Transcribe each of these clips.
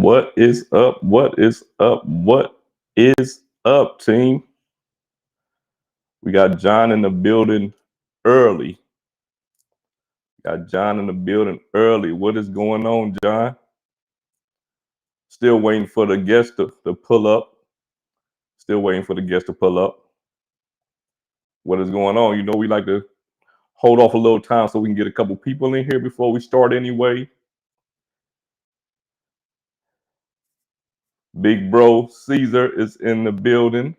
What is up? What is up? What is up, team? We got John in the building early. Got John in the building early. What is going on, John? Still waiting for the guests to pull up. Still waiting for the guests to pull up. What is going on? You know, we like to hold off a little time so we can get a couple people in here before we start anyway. Big bro Caesar is in the building.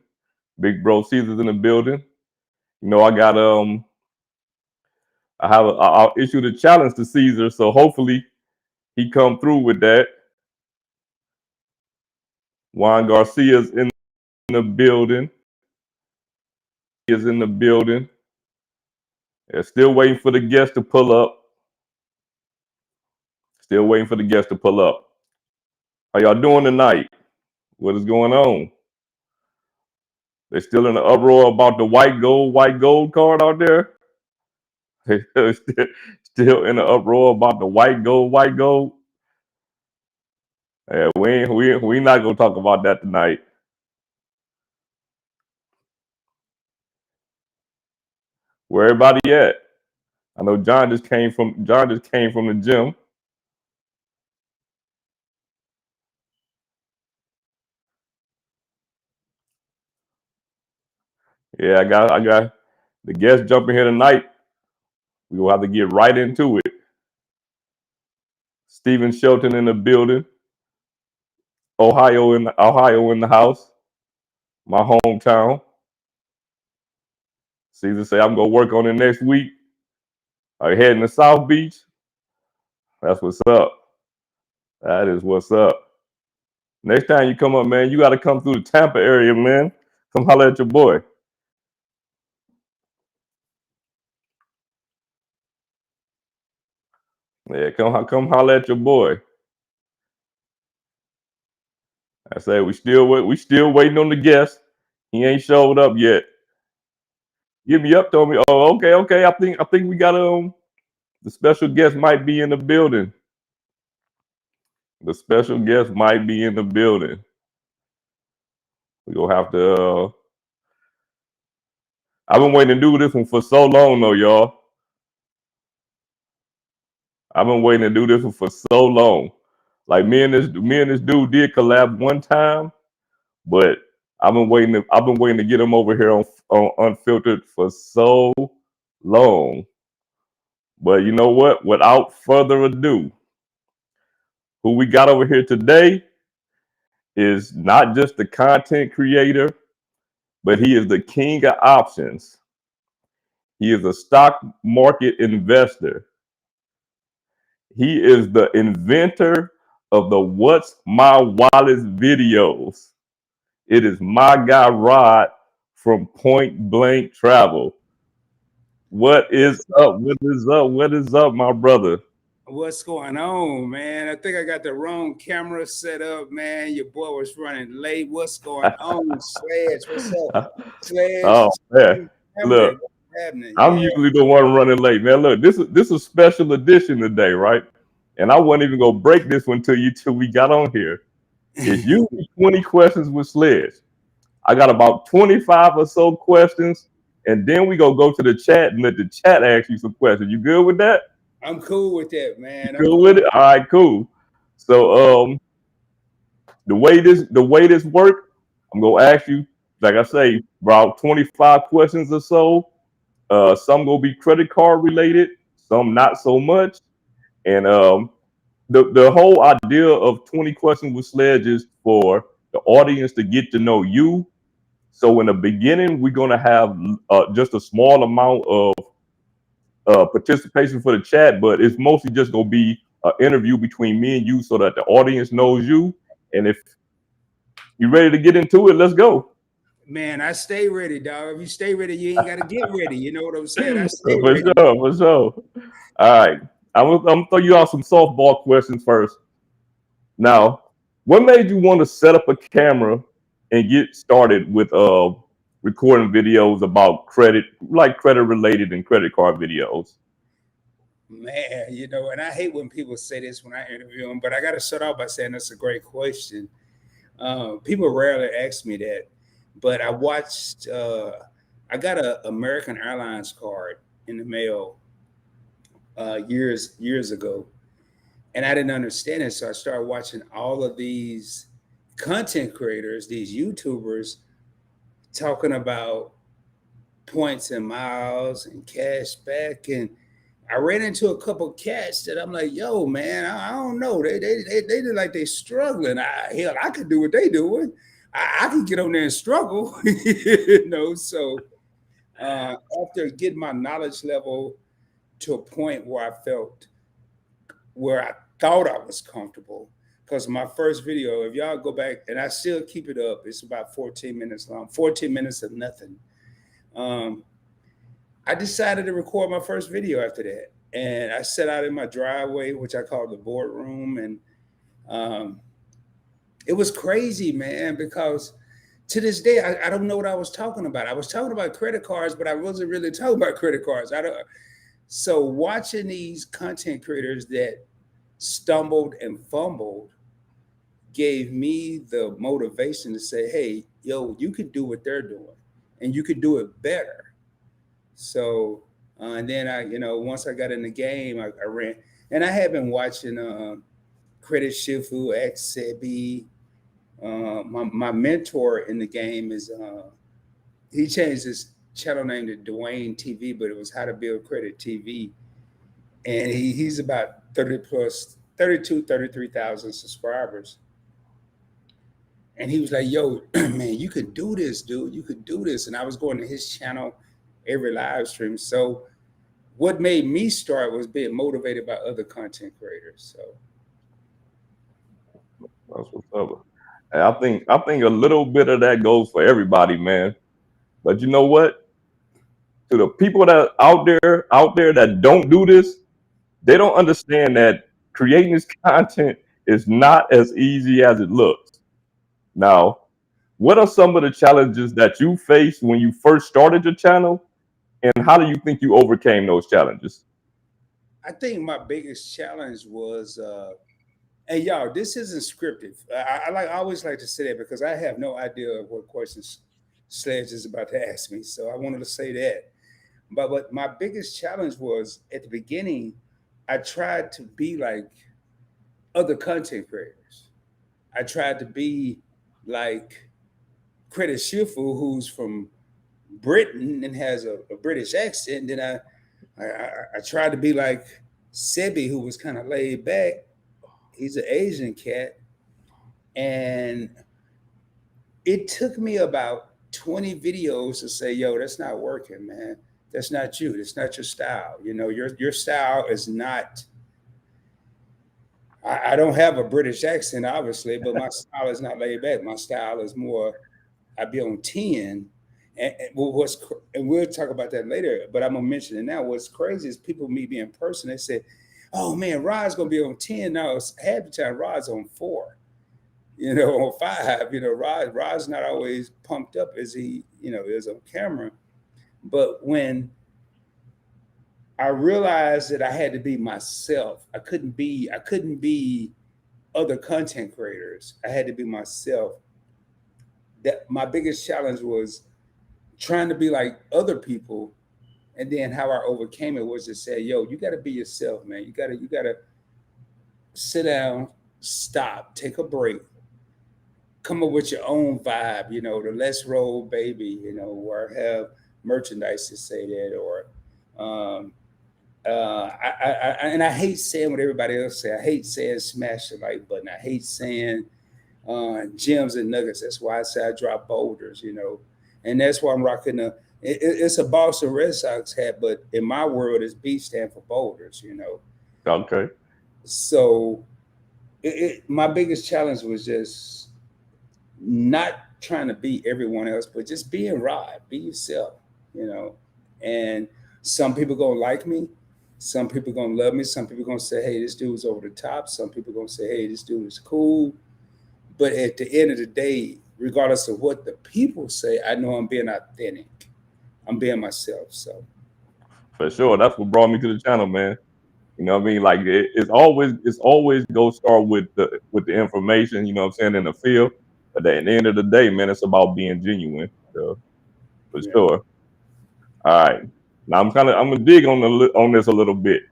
Big bro Caesar's in the building. You know, I'll issue the challenge to Caesar, so hopefully he come through with that. Juan Garcia's in the building. He is in the building. They're still waiting for the guests to pull up. Still waiting for the guests to pull up. How y'all doing tonight? What is going on? They're still in the uproar about the white gold card out there. Still in the uproar about the white gold. Yeah, we not gonna talk about that tonight. Where everybody at? I know John just came from the gym. Yeah, I got the guests jumping here tonight. We will have to get right into it. Stephen Shelton in the building. Ohio in the house. My hometown. Caesar say I'm gonna work on it next week. Are you heading to South Beach? That's what's up. That is what's up. Next time you come up, man, you got to come through the Tampa area, man. Come holler at your boy. Yeah, come holler at your boy. I say we still waiting on the guest. He ain't showed up yet. Give me up, told me. Oh, okay. I think we got the special guest might be in the building. The special guest might be in the building. We gonna have to. I've been waiting to do this one for so long, though, y'all. I've been waiting to do this one for so long. Like me and this dude did collab one time, but I've been waiting to get him over here on Unfiltered for so long. But you know what? Without further ado, who we got over here today is not just the content creator, but he is the king of options. He is a stock market investor. He is the inventor of the What's My Wallet videos. It is my guy Rod from Point Blank Travel. What is up? What is up? What is up, my brother? What's going on, man? I think I got the wrong camera set up, man. Your boy was running late. What's going on, Sledge? What's up, Sledge? Oh man, look, I'm usually the one running late, man. Look, this is a special edition today, right? And I wasn't even gonna break this one to you till we got on here. It's usually 20 questions with Sledge. I got about 25 or so questions, and then we gonna go to the chat and let the chat ask you some questions. You good with that? I'm cool with that, man. You good with it? All right, cool. So the way this work, I'm gonna ask you, like I say, about 25 questions or so. Some gonna be credit card related, some not so much. And the whole idea of 20 questions with Sledge is for the audience to get to know you. So in the beginning, we're gonna have just a small amount of participation for the chat, but it's mostly just gonna be an interview between me and you, so that the audience knows you. And if you're ready to get into it, let's go. Man, I stay ready, dog. If you stay ready, you ain't got to get ready. You know what I'm saying? I stay for ready. For sure. All right. I'm gonna throw you out some softball questions first. Now, what made you want to set up a camera and get started with recording videos about credit, like credit related and credit card videos? Man, and I hate when people say this when I interview them, but I got to start off by saying that's a great question. People rarely ask me that, but I watched. I got a American Airlines card in the mail years ago, and I didn't understand it, so I started watching all of these content creators, these YouTubers, talking about points and miles and cash back. And I ran into a couple cats that I'm like, yo, man, I don't know. They look like they struggling. Hell, I could do what they doing. I can get on there and struggle, So after getting my knowledge level to a point where I thought I was comfortable, because my first video, if y'all go back, and I still keep it up, it's about 14 minutes long, 14 minutes of nothing. I decided to record my first video after that. And I set out in my driveway, which I call the boardroom. And it was crazy, man, because to this day, I don't know what I was talking about. I was talking about credit cards, but I wasn't really talking about credit cards. So watching these content creators that stumbled and fumbled gave me the motivation to say, hey, yo, you could do what they're doing and you could do it better. So, and then once I got in the game, I ran, and I had been watching Credit Shifu, Ekster. My mentor in the game is, he changed his channel name to Dwayne TV, but it was How to Build Credit TV. And he's about 33,000 subscribers. And he was like, yo, man, you could do this, dude. You could do this. And I was going to his channel every live stream. So what made me start was being motivated by other content creators. So That's what's up. And I think a little bit of that goes for everybody, man. But you know what? To the people that out there that don't do this, they don't understand that creating this content is not as easy as it looks. Now, what are some of the challenges that you faced when you first started your channel, and how do you think you overcame those challenges? I think my biggest challenge was, and y'all, this isn't scripted. I always like to say that because I have no idea what questions Sledge is about to ask me. So I wanted to say that. But my biggest challenge was at the beginning, I tried to be like other content creators. I tried to be like Credit Shifu, who's from Britain and has a British accent. Then I tried to be like Sebi, who was kind of laid back. He's an Asian cat. And it took me about 20 videos to say, yo, that's not working, man. That's not you. That's not your style. Your style is not. I don't have a British accent, obviously, but my style is not laid back. My style is more, I be on 10. And we'll talk about that later, but I'm gonna mention it now. What's crazy is people meet me in person. They say, "Oh man, Rod's gonna be on 10 now." Half the time, Rod's on 4, on 5. Rod's not always pumped up as he, is on camera. But when I realized that I had to be myself, I couldn't be other content creators. I had to be myself. That my biggest challenge was trying to be like other people, and then how I overcame it was to say, yo, you got to be yourself, man. You gotta sit down, stop, take a break, come up with your own vibe, the Let's Roll Baby, or have merchandise to say that, or I hate saying what everybody else say. I hate saying smash the like button. I hate saying gems and nuggets. That's why I say I drop boulders, and that's why I'm rocking it's a Boston Red Sox hat, but in my world, it's B stand for boulders, Okay. So my biggest challenge was just not trying to be everyone else, but just being Rod, be yourself, and some people gonna like me. Some people gonna love me. Some people gonna say, hey, this dude's over the top. Some people gonna say, hey, this dude is cool. But at the end of the day, regardless of what the people say, I know I'm being authentic. I'm being myself. So For sure. That's what brought me to the channel, man. You know what I mean? Like it's always go start with the information, you know what I'm saying, in the field. But at the end of the day, man, it's about being genuine. So, for Yeah. sure. All right. Now I'm gonna dig on this a little bit.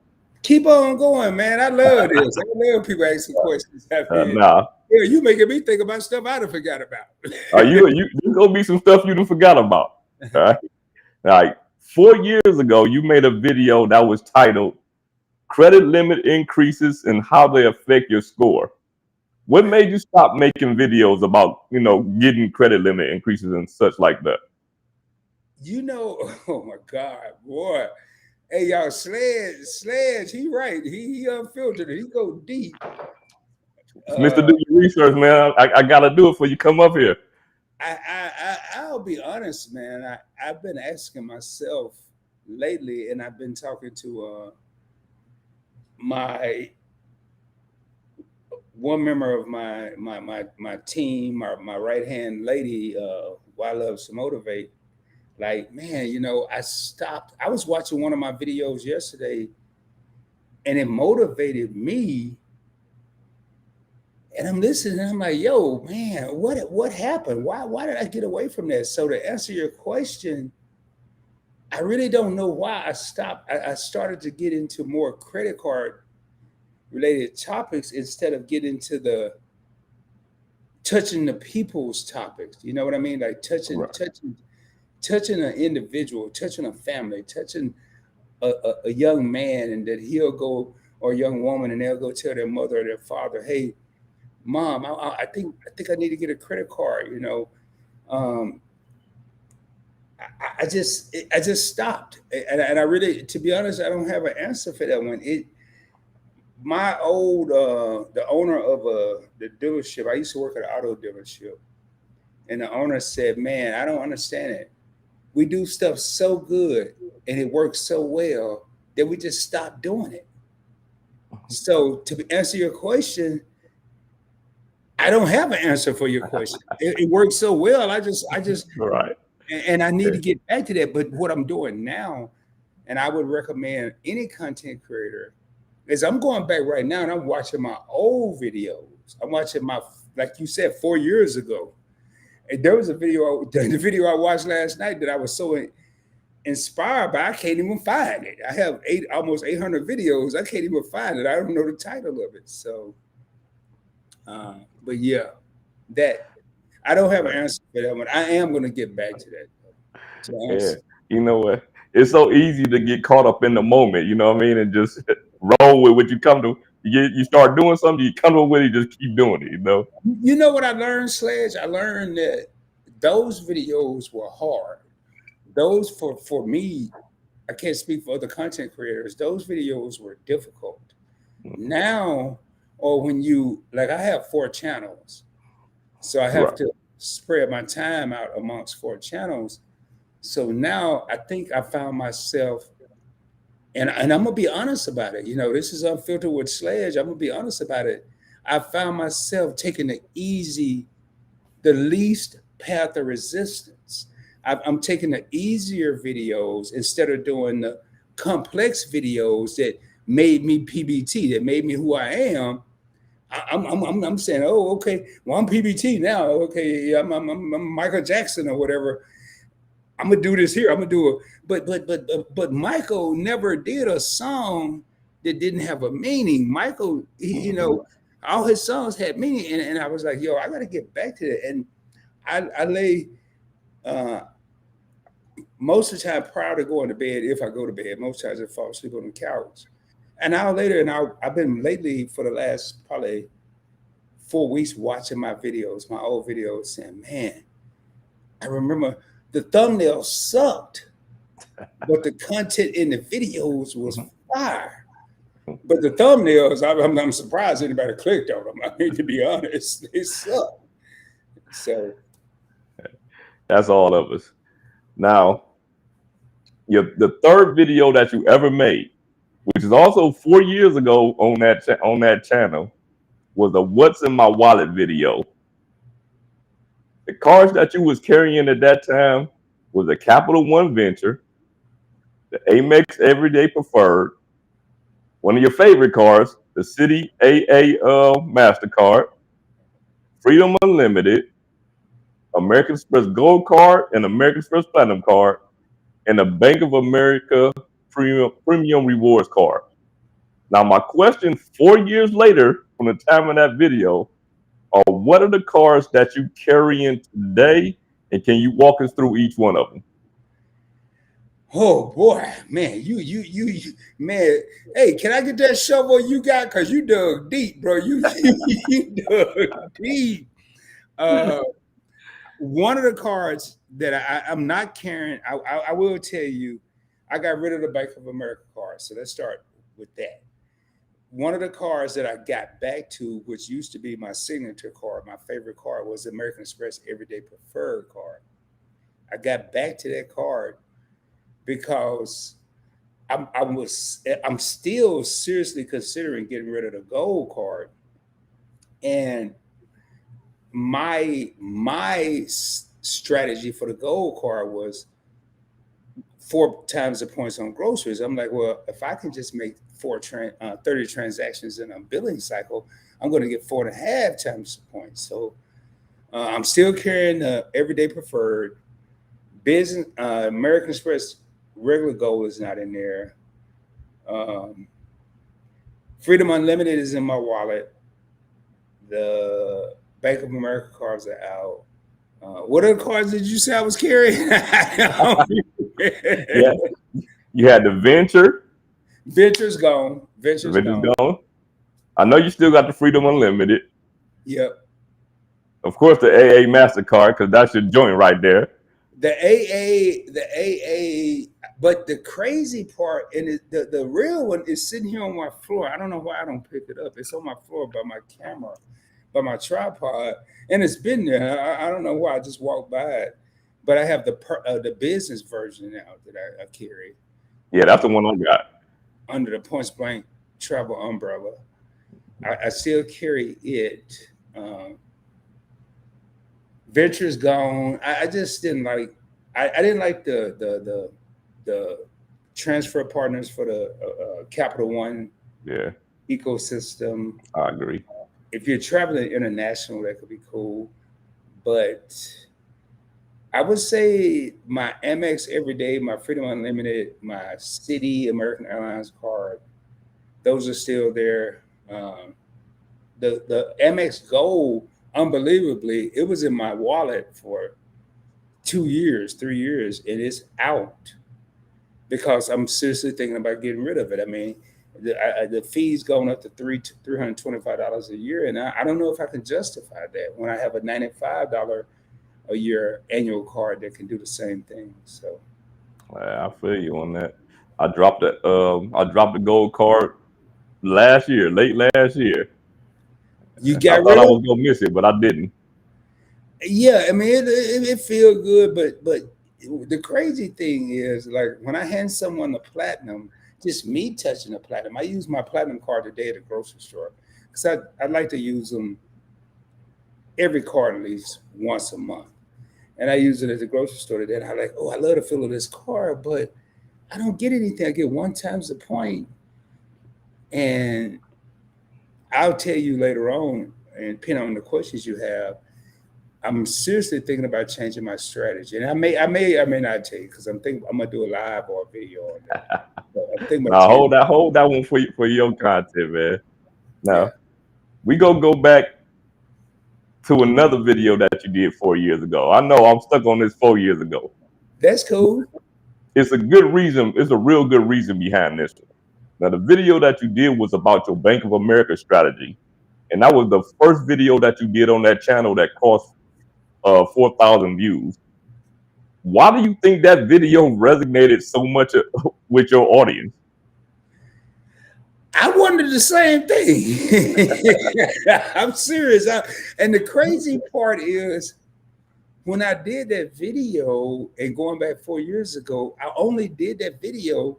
Keep on going, man. I love this. I love people asking questions. Now, Yeah, you making me think about stuff I done forgot about. there's gonna be some stuff you done forgot about. All right. Like 4 years ago, you made a video that was titled "Credit Limit Increases and How They Affect Your Score." What made you stop making videos about getting credit limit increases and such like that? Oh my God, boy. Hey, y'all, Sledge, he right. He unfiltered it. He go deep. Mister, do your research, man. I gotta do it for you come up here. I'll be honest, man. I've been asking myself lately, and I've been talking to my one member of my team, my right hand lady, who I love to motivate. Like, man, I stopped. I was watching one of my videos yesterday, and it motivated me. And I'm listening, and I'm like, yo, man, what happened? Why did I get away from that? So to answer your question, I really don't know why I stopped. I started to get into more credit card related topics instead of getting to the touching the people's topics. You know what I mean? Like touching an individual, touching a family, touching a young man, and that he'll go, or a young woman, and they'll go tell their mother or their father, hey, Mom, I think I need to get a credit card. Um, I just stopped, and I really, to be honest, I don't have an answer for that one. My old the owner of the dealership. I used to work at an auto dealership, and the owner said, "Man, I don't understand it. We do stuff so good and it works so well that we just stopped doing it." So to answer your question, I don't have an answer for your question. It works so well. I just, Right. and I need to get back to that. But what I'm doing now, and I would recommend any content creator, is I'm going back right now and I'm watching my old videos. I'm watching like you said, 4 years ago. And there was the video I watched last night that I was so inspired by. I can't even find it. I have almost 800 videos. I can't even find it. I don't know the title of it. So, but yeah, that I don't have an answer for that one. I am going to get back to that. Yeah. You know what? It's so easy to get caught up in the moment, you know what I mean, and just roll with what you come to. You start doing something, you come up with it, just keep doing it, You know what I learned, Sledge? I learned that those videos were hard. Those for me, I can't speak for other content creators. Those videos were difficult. Now, or when I have 4 channels, so I have to spread my time out amongst 4 channels. So now I think I found myself, and I'm gonna be honest about it. This is Unfiltered with Sledge. I'm gonna be honest about it. I found myself taking the least path of resistance. I'm taking the easier videos instead of doing the complex videos that made me PBT, that made me who I am. I'm saying, oh, okay, well, I'm PBT now. Okay, I'm Michael Jackson or whatever. I'm gonna do this here. I'm gonna do it. But Michael never did a song that didn't have a meaning. Michael, all his songs had meaning, and I was like, yo, I gotta get back to that. And I lay most of the time prior to going to bed, if I go to bed, most times I fall asleep on the couch. An hour later, and I've been lately for the last probably 4 weeks watching my old videos, saying, man, I remember the thumbnail sucked, but the content in the videos was fire. But the thumbnails, I'm surprised anybody clicked on them. I mean, to be honest, they suck. So that's all of us. Now, the third video that you ever made, which is also 4 years ago on that channel, was a "What's in My Wallet" video. The cars that you was carrying at that time was a Capital One Venture, the Amex Everyday Preferred, One of your favorite cards, the Citi AA MasterCard, Freedom Unlimited, American Express Gold Card, and American Express Platinum Card, and the Bank of America Premium Rewards Card. Now, my question 4 years later from the time of that video are, what are the cards that you carry in today, and can you walk us through each one of them? Oh boy, man, you, man. Hey, can I get that shovel you got? Cause you dug deep, bro. You dug deep. One of the cards that I'm not carrying, I will tell you, I got rid of the Bank of America card. So let's start with that. One of the cards that I got back to, which used to be my signature card, my favorite card, was the American Express Everyday Preferred card. I got back to that card because I'm still seriously considering getting rid of the gold card. And my strategy for the gold card was 4 times the points on groceries. I'm like, well, if I can just make 30 transactions in a billing cycle, I'm going to get 4.5 times the points. So I'm still carrying the Everyday Preferred. Business American Express regular gold is not in there. Freedom Unlimited is in my wallet. The Bank of America cards are out. What other cards did you say I was carrying? Yeah, you had the Venture. Venture's gone. Venture's gone. I know you still got the Freedom Unlimited. Yep. Of course, the AA MasterCard, because that's your joint right there. The AA, but the crazy part, and the real one is sitting here on my floor. I don't know why I don't pick it up. It's on my floor by my camera, by my tripod, and it's been there. I don't know why I just walked by it, but I have the business version now that I carry. Yeah, that's the one I got. Under the Points Blank travel umbrella. I still carry it. Venture's gone. I just didn't like. I didn't like the transfer partners for the Capital One ecosystem. I agree. If you're traveling international, that could be cool, but I would say my Amex Everyday, my Freedom Unlimited, my Citi American Airlines card, those are still there. The Amex Gold, unbelievably, it was in my wallet for 2 years, 3 years, and it's out because I'm seriously thinking about getting rid of it. I mean, the fee's going up to $325 a year, and I don't know if I can justify that when I have a $95 a year annual card that can do the same thing. So I feel you on that. I dropped the gold card late last year. You got I thought I was gonna miss it, but I didn't. Yeah, I mean it feels good, but the crazy thing is, like, when I hand someone the platinum, just me touching the platinum. I use my platinum card today at the grocery store because I like to use them every card at least once a month. And I use it at the grocery store today. And I'm like, oh, I love the feel of this card, but I don't get anything. I get 1 times the point. And I'll tell you later on, and depending on the questions you have, I'm seriously thinking about changing my strategy. And I may not tell you because I'm gonna do a live or a video on that. Now hold that one for your content, man. Now we go back to another video that you did 4 years ago. I know I'm stuck on this 4 years ago. That's cool. It's a good reason. It's a real good reason behind this one. Now, the video that you did was about your Bank of America strategy. And that was the first video that you did on that channel that cost 4,000 views. Why do you think that video resonated so much with your audience? I wondered the same thing. I'm serious. And the crazy part is, when I did that video, and going back 4 years ago, I only did that video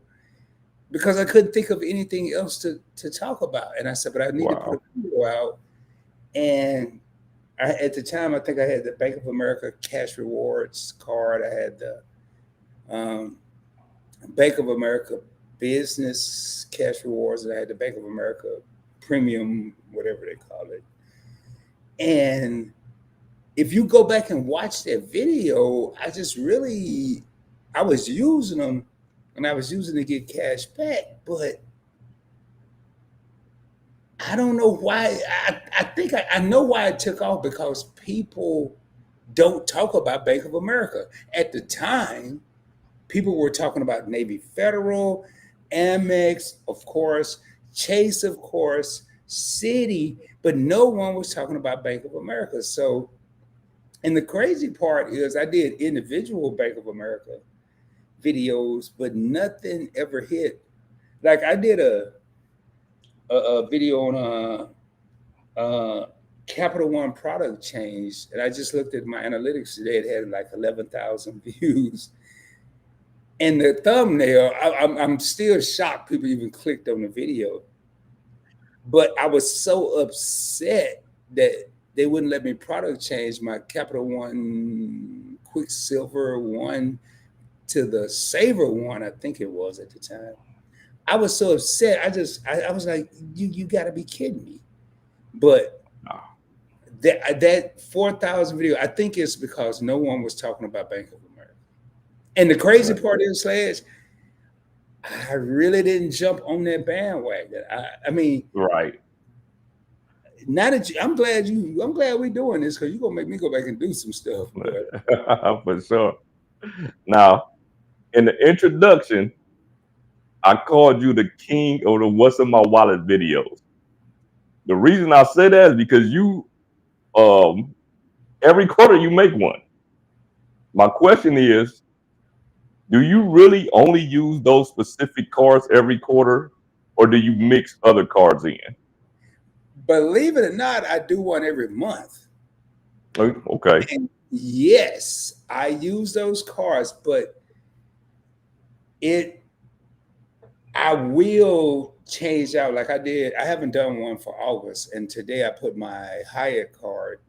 because I couldn't think of anything else to talk about. And I said, but I need to put a video out. And at the time, I think I had the Bank of America cash rewards card. I had the Bank of America business cash rewards, and I had the Bank of America premium, whatever they call it. And if you go back and watch that video, I was using them, and I was using to get cash back, but I don't know why. I think I know why it took off, because people don't talk about Bank of America. At the time, people were talking about Navy Federal, Amex, of course, Chase, of course, Citi, but no one was talking about Bank of America. So, and the crazy part is I did individual Bank of America videos, but nothing ever hit. Like I did a video on Capital One product change, and I just looked at my analytics today. It had like 11,000 views. And the thumbnail, I'm still shocked people even clicked on the video. But I was so upset that they wouldn't let me product change my Capital One Quicksilver one to the SavorOne, I think it was at the time. I was so upset. I was like, you got to be kidding me. But that 4,000 video, I think it's because no one was talking about Bank of America. And the crazy part is, Sledge, I really didn't jump on that bandwagon. I mean, right. Now that I'm glad we're doing this, because you're gonna make me go back and do some stuff. For sure. Now, in the introduction, I called you the king of the What's in My Wallet videos. The reason I say that is because you, every quarter you make one. My question is, do you really only use those specific cards every quarter, or do you mix other cards in? Believe it or not, I do one every month. Okay. And yes, I use those cards, but I will change out like I did. I haven't done one for August, and today I put my Hyatt card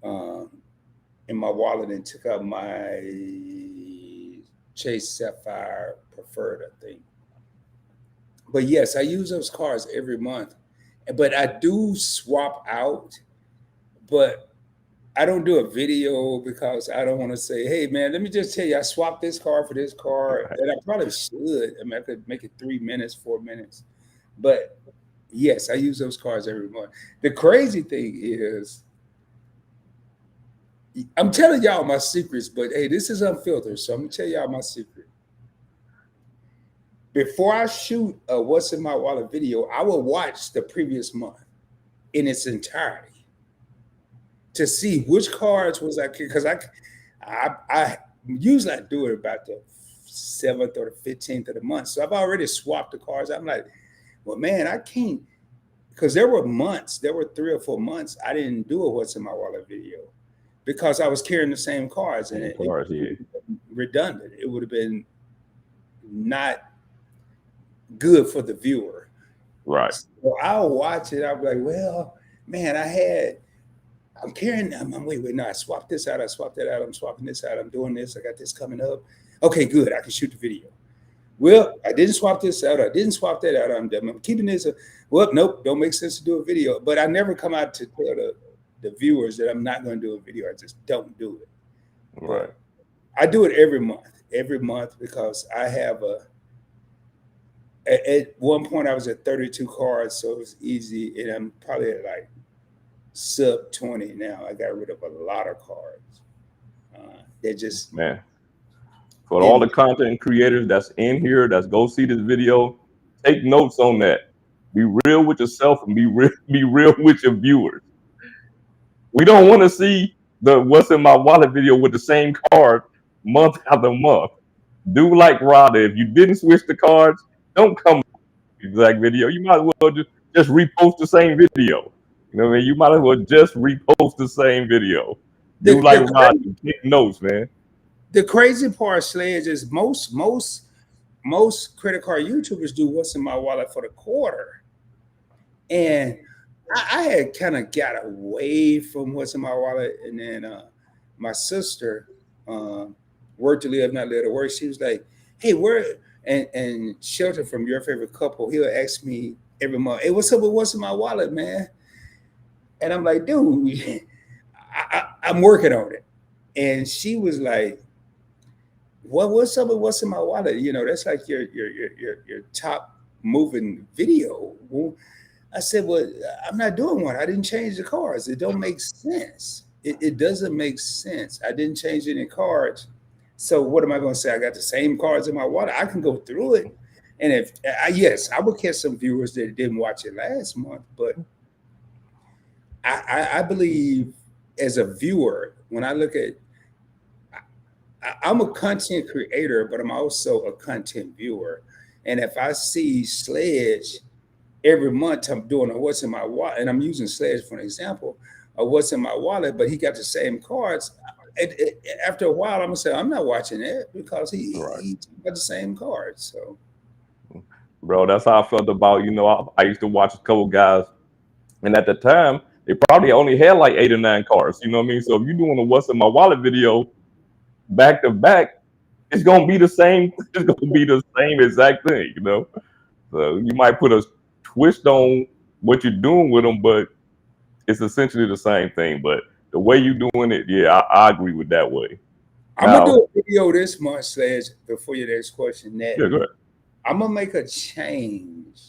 in my wallet and took out my Chase Sapphire Preferred, I think. But yes, I use those cards every month. But I do swap out, but I don't do a video because I don't want to say, hey, man, let me just tell you, I swapped this card for this card. And I probably should. I mean, I could make it 3 minutes, 4 minutes. But yes, I use those cards every month. The crazy thing is, I'm telling y'all my secrets, but hey, this is unfiltered. So I'm going to tell y'all my secret. Before I shoot a What's in My Wallet video, I will watch the previous month in its entirety to see which cards was I, because I usually do it about the 7th or the 15th of the month. So I've already swapped the cards. I'm like, well, man, I can't, because there were 3 or 4 months I didn't do a What's in My Wallet video because I was carrying the same cards, and it would have been redundant. It would have been not good for the viewer. Right. So I'll watch it. I'll be like, well, man, I'm carrying, wait, no, I swapped this out. I swapped that out. I'm swapping this out. I'm doing this. I got this coming up. Okay, good. I can shoot the video. Well, I didn't swap this out. I didn't swap that out. I'm keeping this. Well, nope, don't make sense to do a video. But I never come out to tell the viewers that I'm not going to do a video. I just don't do it. Right. I do it every month because I have at one point I was at 32 cards, so it was easy. And I'm probably at like sub 20 now. I got rid of a lot of cards. They're just, man. For all the content creators that's in here, that's go see this video, take notes on that. Be real with yourself and be real with your viewers. We don't want to see the What's in My Wallet video with the same card month after month. Do like Rada. If you didn't switch the cards, don't come the exact video. You might as well just repost the same video. You know what I mean? You might as well just repost the same video. Do like Rada. Take notes, man. The crazy part, Sledge, is most credit card YouTubers do What's in My Wallet for the quarter. And I had kind of got away from What's in My Wallet. And then my sister, worked to live, not live to work, she was like, hey, where? And Shelter from Your Favorite Couple, he'll ask me every month, "Hey, what's up with what's in my wallet, man?" And I'm like, "Dude, I'm working on it." And she was like, what's up with what's in my wallet? You know, that's like your top moving video." Well, I said, "Well, I'm not doing one. I didn't change the cards. It don't make sense. It doesn't make sense. I didn't change any cards. So what am I going to say? I got the same cards in my wallet. I can go through it. And if yes, I would catch some viewers that didn't watch it last month, but I believe as a viewer, when I look at, I'm a content creator, but I'm also a content viewer. And if I see Sledge every month, I'm doing a what's in my wallet, and I'm using Sledge for an example of what's in my wallet, but he got the same cards. After a while, I'm gonna say I'm not watching it because he got the same cards. So, bro, that's how I felt about, I used to watch a couple guys, and at the time they probably only had like 8 or 9 cards. You know what I mean? So if you're doing a what's in my wallet video back to back, it's gonna be the same. It's gonna be the same exact thing. So you might put a twist on what you're doing with them, but it's essentially the same thing. But the way you're doing it, yeah, I agree with that way. I'm gonna do a video this month, Sledge, before your next question. That yeah, go ahead. I'm gonna make a change.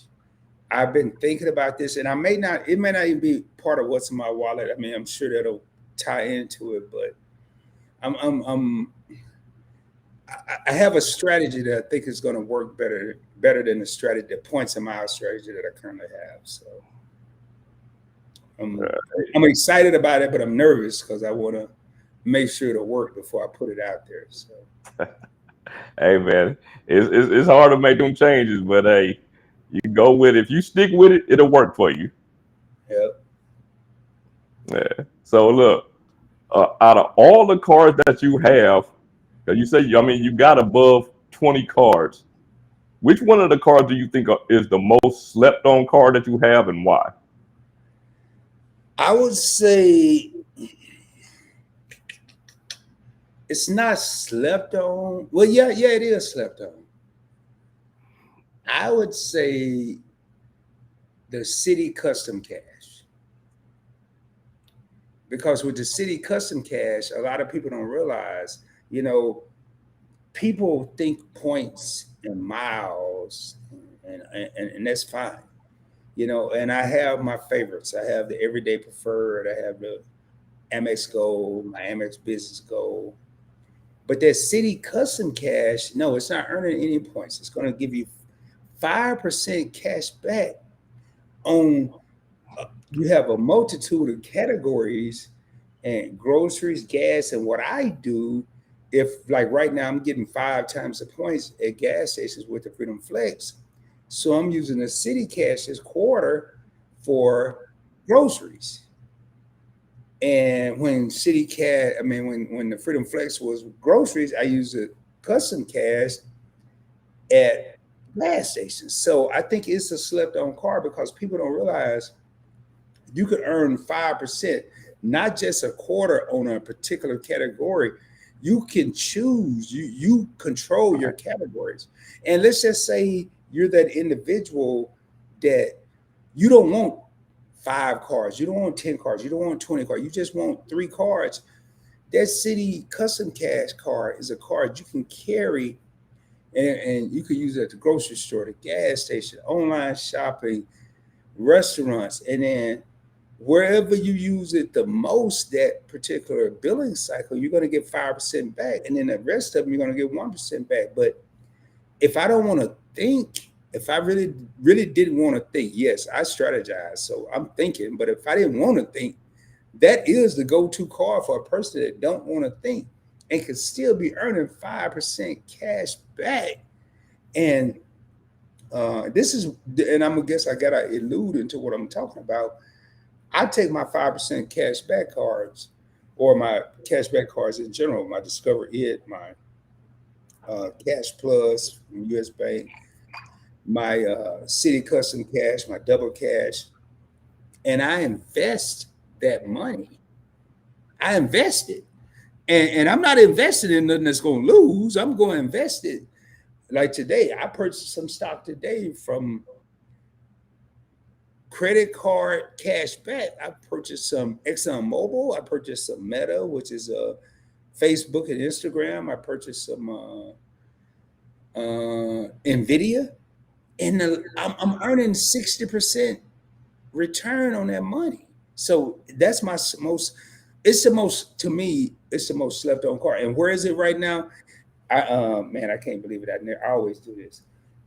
I've been thinking about this, and it may not even be part of what's in my wallet. I mean, I'm sure that'll tie into it, but I have a strategy that I think is going to work better than the strategy, the points in my strategy that I currently have. So I'm excited about it, but I'm nervous because I want to make sure it'll work before I put it out there. So, hey man, it's hard to make them changes, but hey, you go with it. If you stick with it, it'll work for you. Yep. Yeah. So look, out of all the cards that you have, because you say, you got above 20 cards. Which one of the cards do you think is the most slept on card that you have, and why? I would say it's not slept on. Well, yeah, it is slept on. I would say the City Custom Cash. Because with the City Custom Cash, a lot of people don't realize, people think points and miles, and that's fine. And I have my favorites. I have the Everyday Preferred. I have the Amex Gold, my Amex Business Gold. But that City Custom Cash, no, it's not earning any points. It's going to give you 5% cash back on. You have a multitude of categories and groceries, gas, and what I do. If like right now I'm getting 5 times the points at gas stations with the Freedom Flex. So I'm using the City Cash this quarter for groceries. And when City Cash, when the Freedom Flex was groceries, I used the Custom Cash at gas stations. So I think it's a slept on card because people don't realize you could earn 5%, not just a quarter on a particular category. You can choose, you control your categories. And let's just say you're that individual that you don't want 5 cards, you don't want 10 cards, you don't want 20 cards, you just want 3 cards. That City Custom Cash card is a card you can carry, and you can use it at the grocery store, the gas station, online shopping, restaurants, and then wherever you use it the most that particular billing cycle, you're going to get 5% back. And then the rest of them, you're going to get 1% back. But if I don't want to think, if I really, really didn't want to think, yes, I strategize. So I'm thinking, but if I didn't want to think, that is the go-to card for a person that don't want to think and can still be earning 5% cash back. And this is, and I'm going to guess I got to allude into what I'm talking about. I take my 5% cash back cards, or my cash back cards in general, my Discover It, my Cash Plus from US Bank, my City Custom Cash, my Double Cash, and I invest that money. I invest it. And I'm not invested in nothing that's going to lose. I'm going to invest it Like today, I purchased some stock today from credit card cash back. I purchased some ExxonMobil. I purchased some Meta, which is Facebook and Instagram. I purchased some Nvidia, and I'm earning 60% return on that money. So that's my most. It's the most to me. It's the most slept on car. And where is it right now? Man, I can't believe it. I always do this.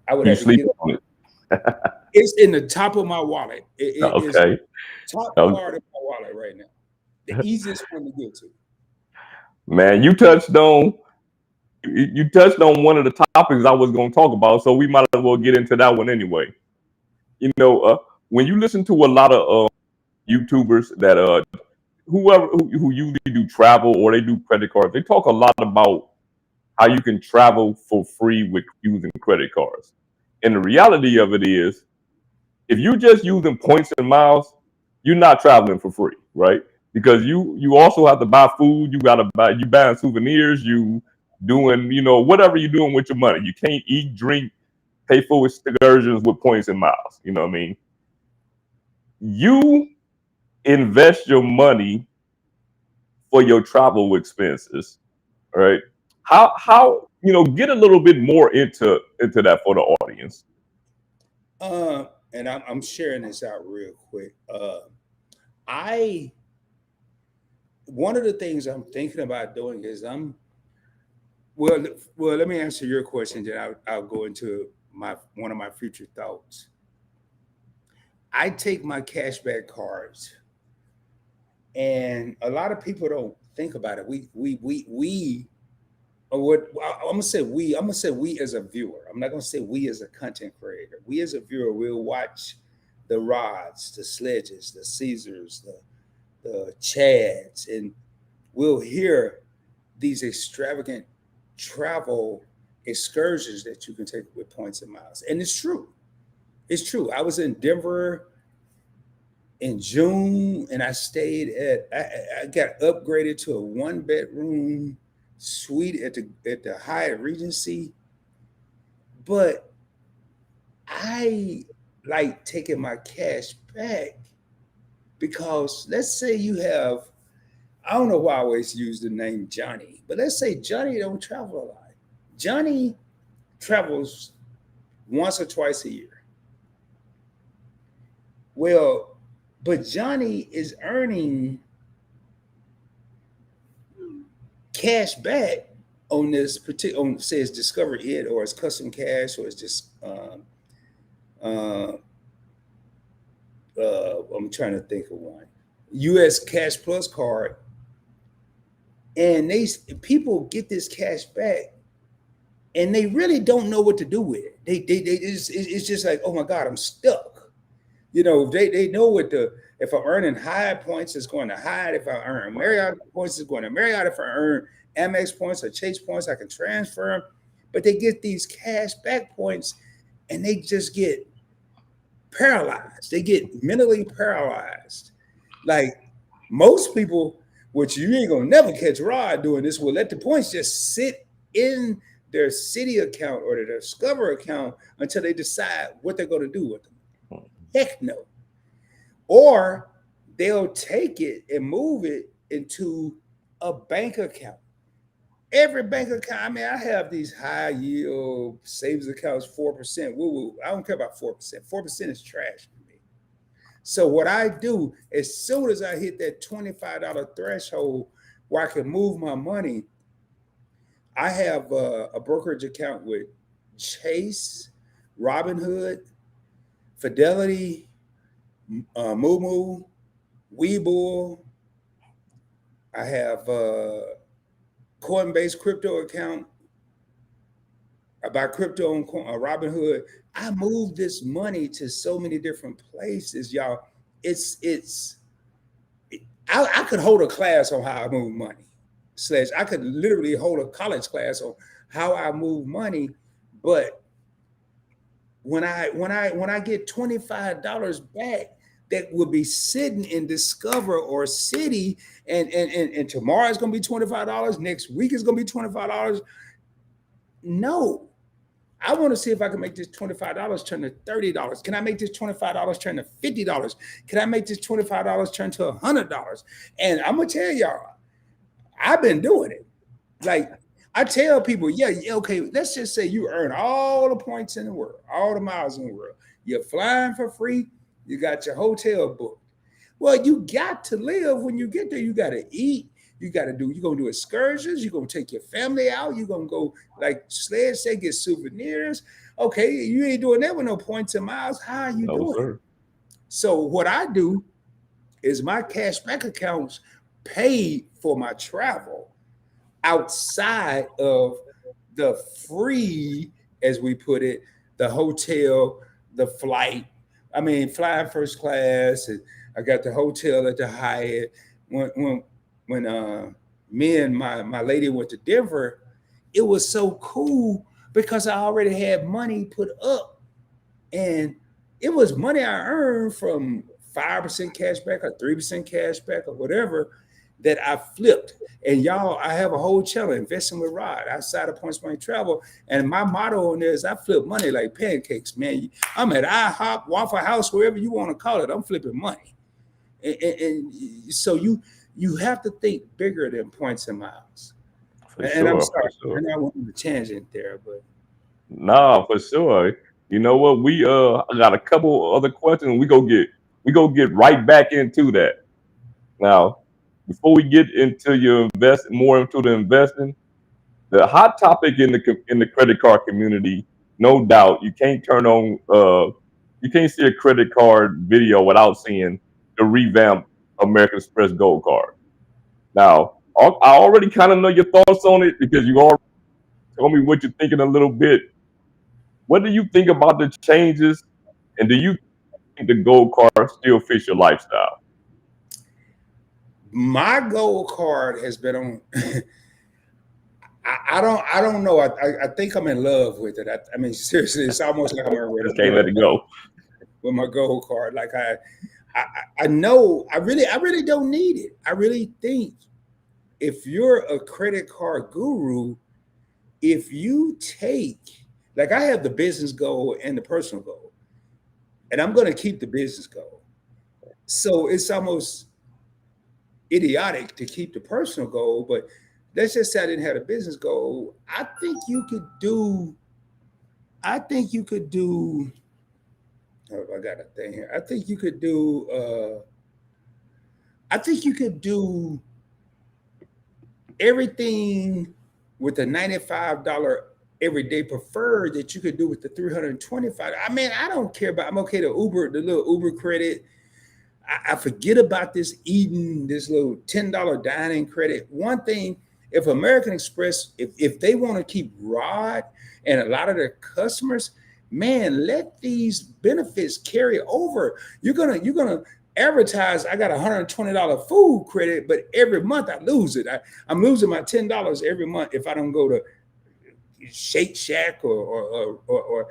I would You have to sleep get. on it. It's in the top of my wallet. It is Okay. top Um, part of my wallet right now. The easiest one to get to. Man, you touched on one of the topics I was going to talk about, so we might as well get into that one anyway. When you listen to a lot of YouTubers that who usually do travel or they do credit cards, they talk a lot about how you can travel for free with using credit cards. And the reality of it is, if you're just using points and miles, you're not traveling for free, right? Because you also have to buy food, you buying souvenirs, you doing, whatever you're doing with your money. You can't eat, drink, pay for excursions with points and miles. You know what I mean? You invest your money for your travel expenses, right? How get a little bit more into that for the audience. And I'm sharing this out real quick. One of the things I'm thinking about doing is well. Let me answer your question, then I'll go into one of my future thoughts. I take my cashback cards, and a lot of people don't think about it. I'm gonna say we. I'm gonna say we as a viewer. I'm not gonna say we as a content creator. We as a viewer will watch the Rods, the Sledges, the Caesars, the Chads, and we'll hear these extravagant travel excursions that you can take with points and miles. And it's true. It's true. I was in Denver in June, and I stayed I got upgraded to a 1-bedroom suite at the Hyatt Regency. But I like taking my cash back because let's say you have, I don't know why I always use the name Johnny, but let's say Johnny don't travel a lot. Johnny travels once or twice a year. Well, but Johnny is earning cash back on this particular, on say it's Discover It or it's Custom Cash or it's just I'm trying to think of one, US Cash Plus card, and people get this cash back and they really don't know what to do with it. It's just like, oh my God, I'm stuck. They know if I'm earning Hyatt points, it's going to Hyatt. If I earn Marriott points, it's going to Marriott. If I earn Amex points or Chase points, I can transfer them. But they get these cash back points and they just get paralyzed. They get mentally paralyzed. Like most people, which you ain't gonna never catch Rod doing this, will let the points just sit in their City account or their Discover account until they decide what they're going to do with them. Heck no. Or they'll take it and move it into a bank account. Every bank account, I mean, I have these high yield savings accounts, 4%. Woo-woo. I don't care about 4%. 4% is trash for me. So what I do, as soon as I hit that $25 threshold where I can move my money, I have a brokerage account with Chase, Robinhood, Fidelity, Moomoo, Webull. I have a Coinbase crypto account. I buy crypto on Robinhood. I move this money to so many different places, y'all. I could hold a class on how I move money. Sledge. I could literally hold a college class on how I move money, but when I get $25 back, that will be sitting in Discover or City, and tomorrow it's gonna be $25. Next week is gonna be $25. No, I want to see if I can make this $25 turn to $30. Can I make this $25 turn to $50? Can I make this $25 turn to $100? And I'm gonna tell y'all, I've been doing it. Like I tell people, yeah, okay, let's just say you earn all the points in the world, all the miles in the world. You're flying for free. You got your hotel booked. Well, you got to live when you get there. You got to eat. You're going to do excursions. You're going to take your family out. You're going to go, like Sledge say, get souvenirs. Okay, you ain't doing that with no points and miles. How are you doing? Sir. So what I do is my cashback accounts pay for my travel outside of the free, as we put it, the hotel, the flight. I mean, flying first class, and I got the hotel at the Hyatt. When me and my lady went to Denver, it was so cool because I already had money put up, and it was money I earned from 5% cash back or 3% cash back or whatever that I flipped. And y'all, I have a whole channel, Investing with Rod, outside of Points Money Travel. And my motto on there is I flip money like pancakes, man. I'm at IHOP, Waffle House, wherever you want to call it. I'm flipping money. And so you have to think bigger than points and miles. And I'm sorry, and I went on a tangent there, but nah, for sure. You know what? I got a couple other questions. We go get right back into that. Now, before we get into more into the investing, the hot topic in the credit card community, no doubt, you can't see a credit card video without seeing the revamped American Express Gold Card. Now, I already kind of know your thoughts on it because you already told me what you're thinking a little bit. What do you think about the changes, and do you think the Gold Card still fits your lifestyle? My Gold Card has been on. I don't know. I think I'm in love with it. I mean, seriously, it's almost like I'm already just can't let it go with my Gold Card. Like I know I really don't need it. I really think if you're a credit card guru, if you take, like I have the business goal and the personal goal, and I'm going to keep the business goal. So it's almost idiotic to keep the personal goal, but let's just say I didn't have a business goal. I think you could do. Oh, I got a thing here. I think you could do everything with the $95 everyday preferred that you could do with the $325. I mean, I don't care about. I'm okay to the little Uber credit. I forget about this little $10 dining credit. One thing, if American Express, if they want to keep Rod and a lot of their customers, man, let these benefits carry over. You're gonna advertise, I got $120 food credit, but every month I lose it. I'm losing my $10 every month if I don't go to Shake Shack or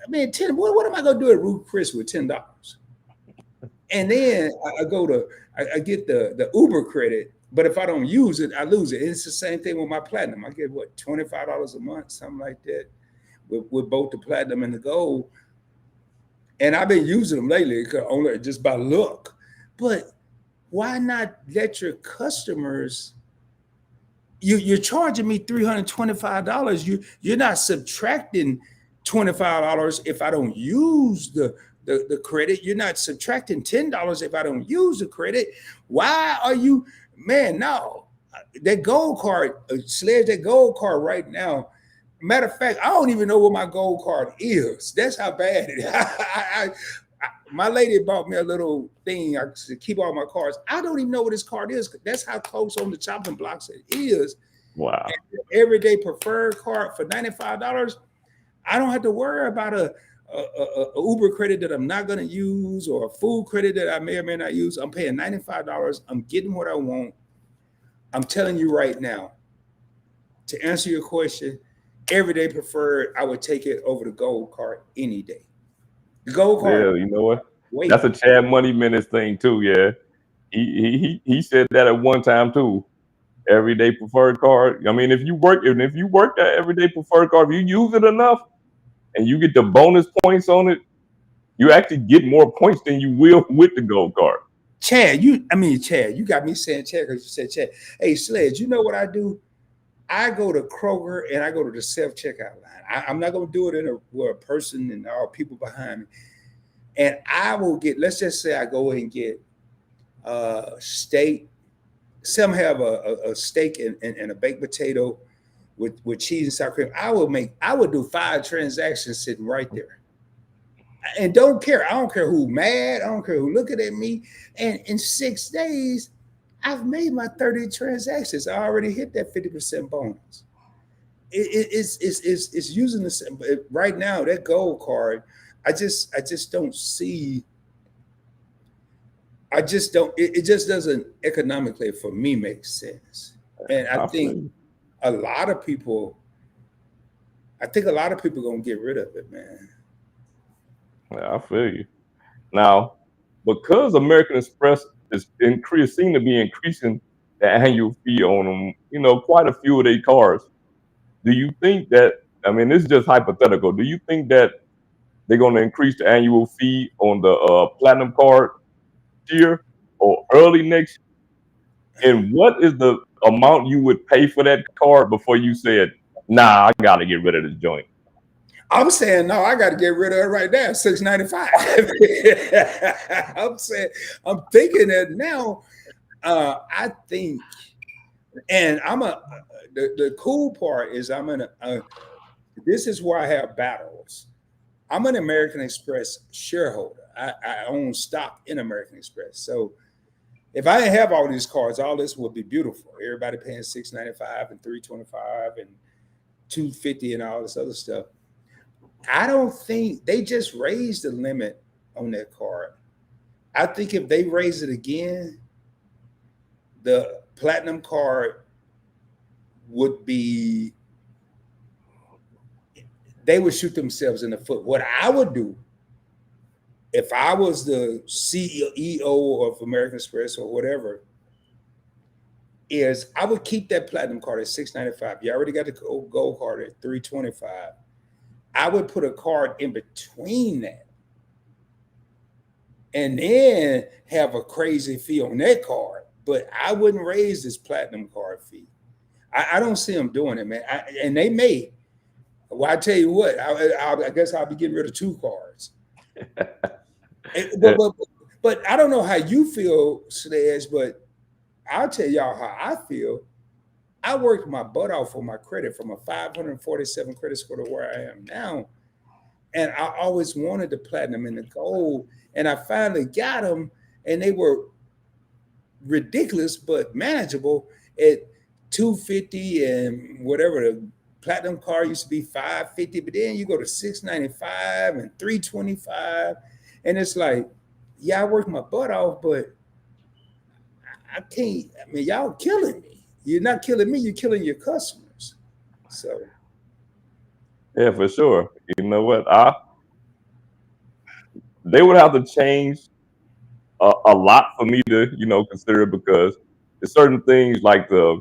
I mean, what am I gonna do at Ruth Chris with $10? And then I get the Uber credit, but if I don't use it, I lose it. And it's the same thing with my platinum. I get what, $25 a month, something like that, with both the platinum and the gold. And I've been using them lately only just by luck. But why not let your customers? You're charging me $325. You're not subtracting $25 if I don't use the credit. You're not subtracting $10 if I don't use the credit. Why are you, man? No, that Gold Card, Sledge, that Gold Card right now. Matter of fact, I don't even know what my Gold Card is. That's how bad it is. My lady bought me a little thing to keep all my cards. I don't even know what this card is. That's how close on the chopping blocks it is. Wow. Everyday preferred card for $95. I don't have to worry about a Uber credit that I'm not going to use or a food credit that I may or may not use. I'm paying $95. I'm getting what I want. I'm telling you right now, to answer your question, everyday preferred, I would take it over the Gold Card any day. The Gold Card. Yeah, you know what? That's a Chad Money Minutes thing too. Yeah, he said that at one time too. Everyday preferred card. I mean, if you work that everyday preferred card, if you use it enough, and you get the bonus points on it, you actually get more points than you will with the gold card. Chad, Chad, you got me saying Chad because you said Chad. Hey, Sledge, you know what I do? I go to Kroger and I go to the self-checkout line. I'm not going to do it where a person and all people behind me. And I will get, let's just say I go and get steak. Some have a steak and a baked potato with cheese and sour cream. I would do 5 transactions sitting right there. And don't care. I don't care who mad. I don't care who looking at me. And in 6 days, I've made my 30 transactions. I already hit that 50% bonus. It's using this right now. That gold card, I just don't see. I just don't. It just doesn't economically for me make sense. And I think a lot of people. I think a lot of people gonna get rid of it, man. Yeah, I feel you. Now, because American Express is seem to be increasing the annual fee on them, quite a few of their cars. Do you think that? I mean, this is just hypothetical. Do you think that they're going to increase the annual fee on the platinum card year or early next year? And what is the amount you would pay for that card before you said, "Nah, I got to get rid of this joint"? I'm saying no, I got to get rid of it right now. $6.95. I'm thinking that now. I think, and the cool part is this is where I have battles. I'm an American Express shareholder. I own stock in American Express. So if I didn't have all these cards, all this would be beautiful. Everybody paying $6.95 and $3.25 and $2.50 and all this other stuff. I don't think they just raised the limit on that card. I think if they raise it again, the platinum card would be, they would shoot themselves in the foot. What I would do if I was the CEO of American Express or whatever is I would keep that platinum card at $6.95. You already got the gold card at $3.25. I would put a card in between that and then have a crazy fee on that card. But I wouldn't raise this platinum card fee. I don't see them doing it, man. And they may. Well, I tell you what, I guess I'll be getting rid of 2 cards. But I don't know how you feel, Sledge, but I'll tell y'all how I feel. I worked my butt off for my credit from a 547 credit score to where I am now. And I always wanted the platinum and the gold. And I finally got them, and they were ridiculous but manageable at $250 and whatever. The platinum card used to be $550, but then you go to $695 and $325, and it's like, yeah, I worked my butt off, but I can't. I mean, y'all killing me. You're not killing me. You're killing your customers. So, yeah, for sure. You know what? They would have to change a lot for me to, consider it, because there's certain things like the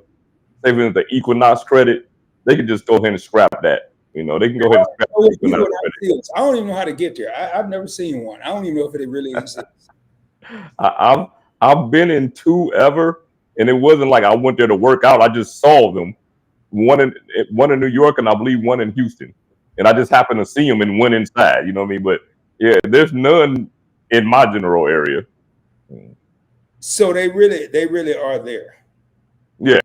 Equinox credit, they can just go ahead and scrap that. They can go ahead and scrap the Equinox credit. I don't even know how to get there. I've never seen one. I don't even know if it really exists. I've been in 2 ever, and it wasn't like I went there to work out. I just saw them, one in New York, and I believe one in Houston, and I just happened to see them and went inside. You know what I mean? But yeah, there's none in my general area. So they really are there. Yeah.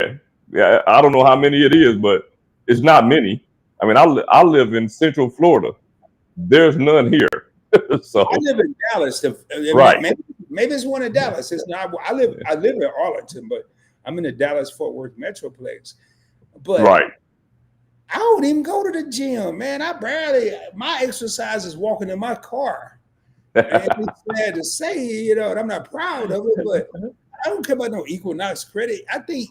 I don't know how many it is, but it's not many. I mean, I live in Central Florida. There's none here. So I live in Dallas. Right. Maybe it's one in Dallas. It's not. I live in Arlington, but I'm in the Dallas-Fort Worth metroplex. But right. I don't even go to the gym, man. My exercise is walking in my car. And it's sad to say, and I'm not proud of it, but I don't care about no Equinox credit. I think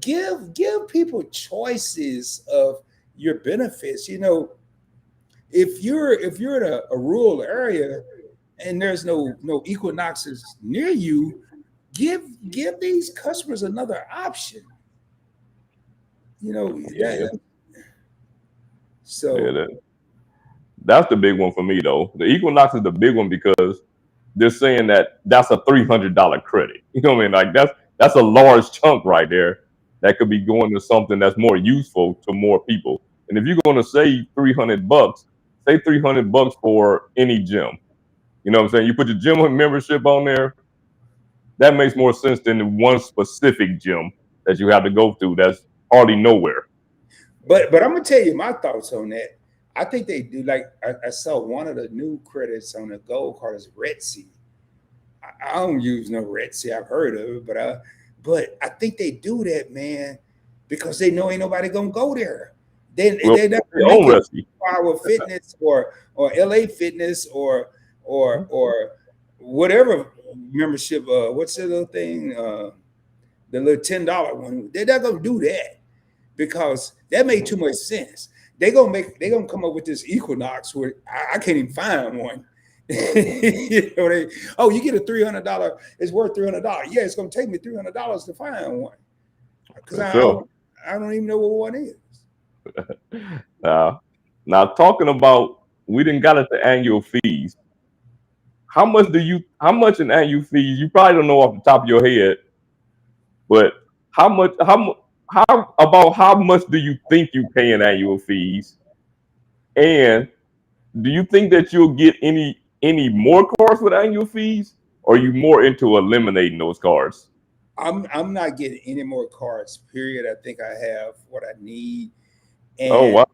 give people choices of your benefits. If you're in a rural area and there's no Equinoxes near you, give these customers another option. So That's the big one for me though. The Equinox is the big one because they're saying that that's a $300 credit. You know what I mean? Like that's a large chunk right there that could be going to something that's more useful to more people. And if you're going to save $300, say $300 for any gym. You know what I'm saying? You put your gym membership on there. That makes more sense than one specific gym that you have to go through. That's hardly nowhere. But I'm gonna tell you my thoughts on that. I think they do. Like I saw one of the new credits on the gold card is Retsy. I don't use no Retsy. I've heard of it, but I think they do that, man, because they know ain't nobody gonna go there. They not make it Power Fitness or LA Fitness or whatever membership. What's the little thing? The little $10 one. They're not gonna do that because that made too much sense. They're gonna come up with this Equinox where I can't even find one. You know, you get a $300. It's worth $300. Yeah, it's gonna take me $300 to find one because I don't even know what one is. Now talking about, we didn't got it to annual fees. How much in annual fees? You probably don't know off the top of your head, but how much do you think you pay in annual fees? And do you think that you'll get any more cards with annual fees, or are you more into eliminating those cards? I'm not getting any more cards, period. I think I have what I need. And oh, wow.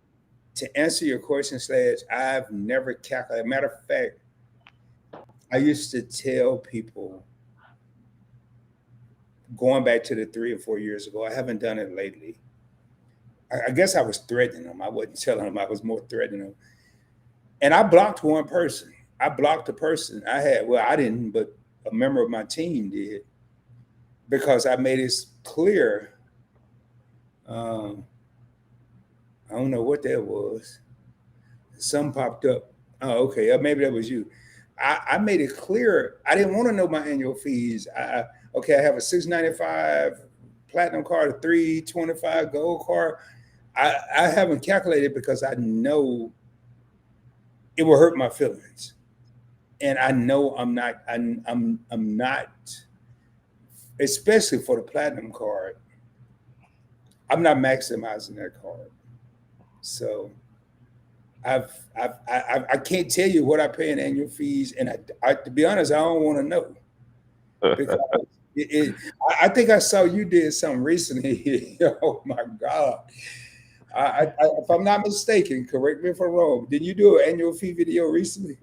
To answer your question, Sledge, I've never calculated. Matter of fact, I used to tell people going back to the 3 or 4 years ago, I haven't done it lately. I guess I was threatening them. I wasn't telling them, I was more threatening them. And I blocked one person. I blocked the person I had. Well, I didn't, but a member of my team did, because I made it clear. I don't know what that was. Some popped up. Oh, okay. Maybe that was you. I made it clear. I didn't want to know my annual fees. I have a $695 platinum card, a $325 gold card. I haven't calculated because I know it will hurt my feelings, and I know I'm not, especially for the platinum card. I'm not maximizing that card, so I can't tell you what I pay in annual fees, and I to be honest, I don't want to know, because I think I saw you did something recently. Oh my God. If I'm not mistaken, correct me if I'm wrong, did you do an annual fee video recently?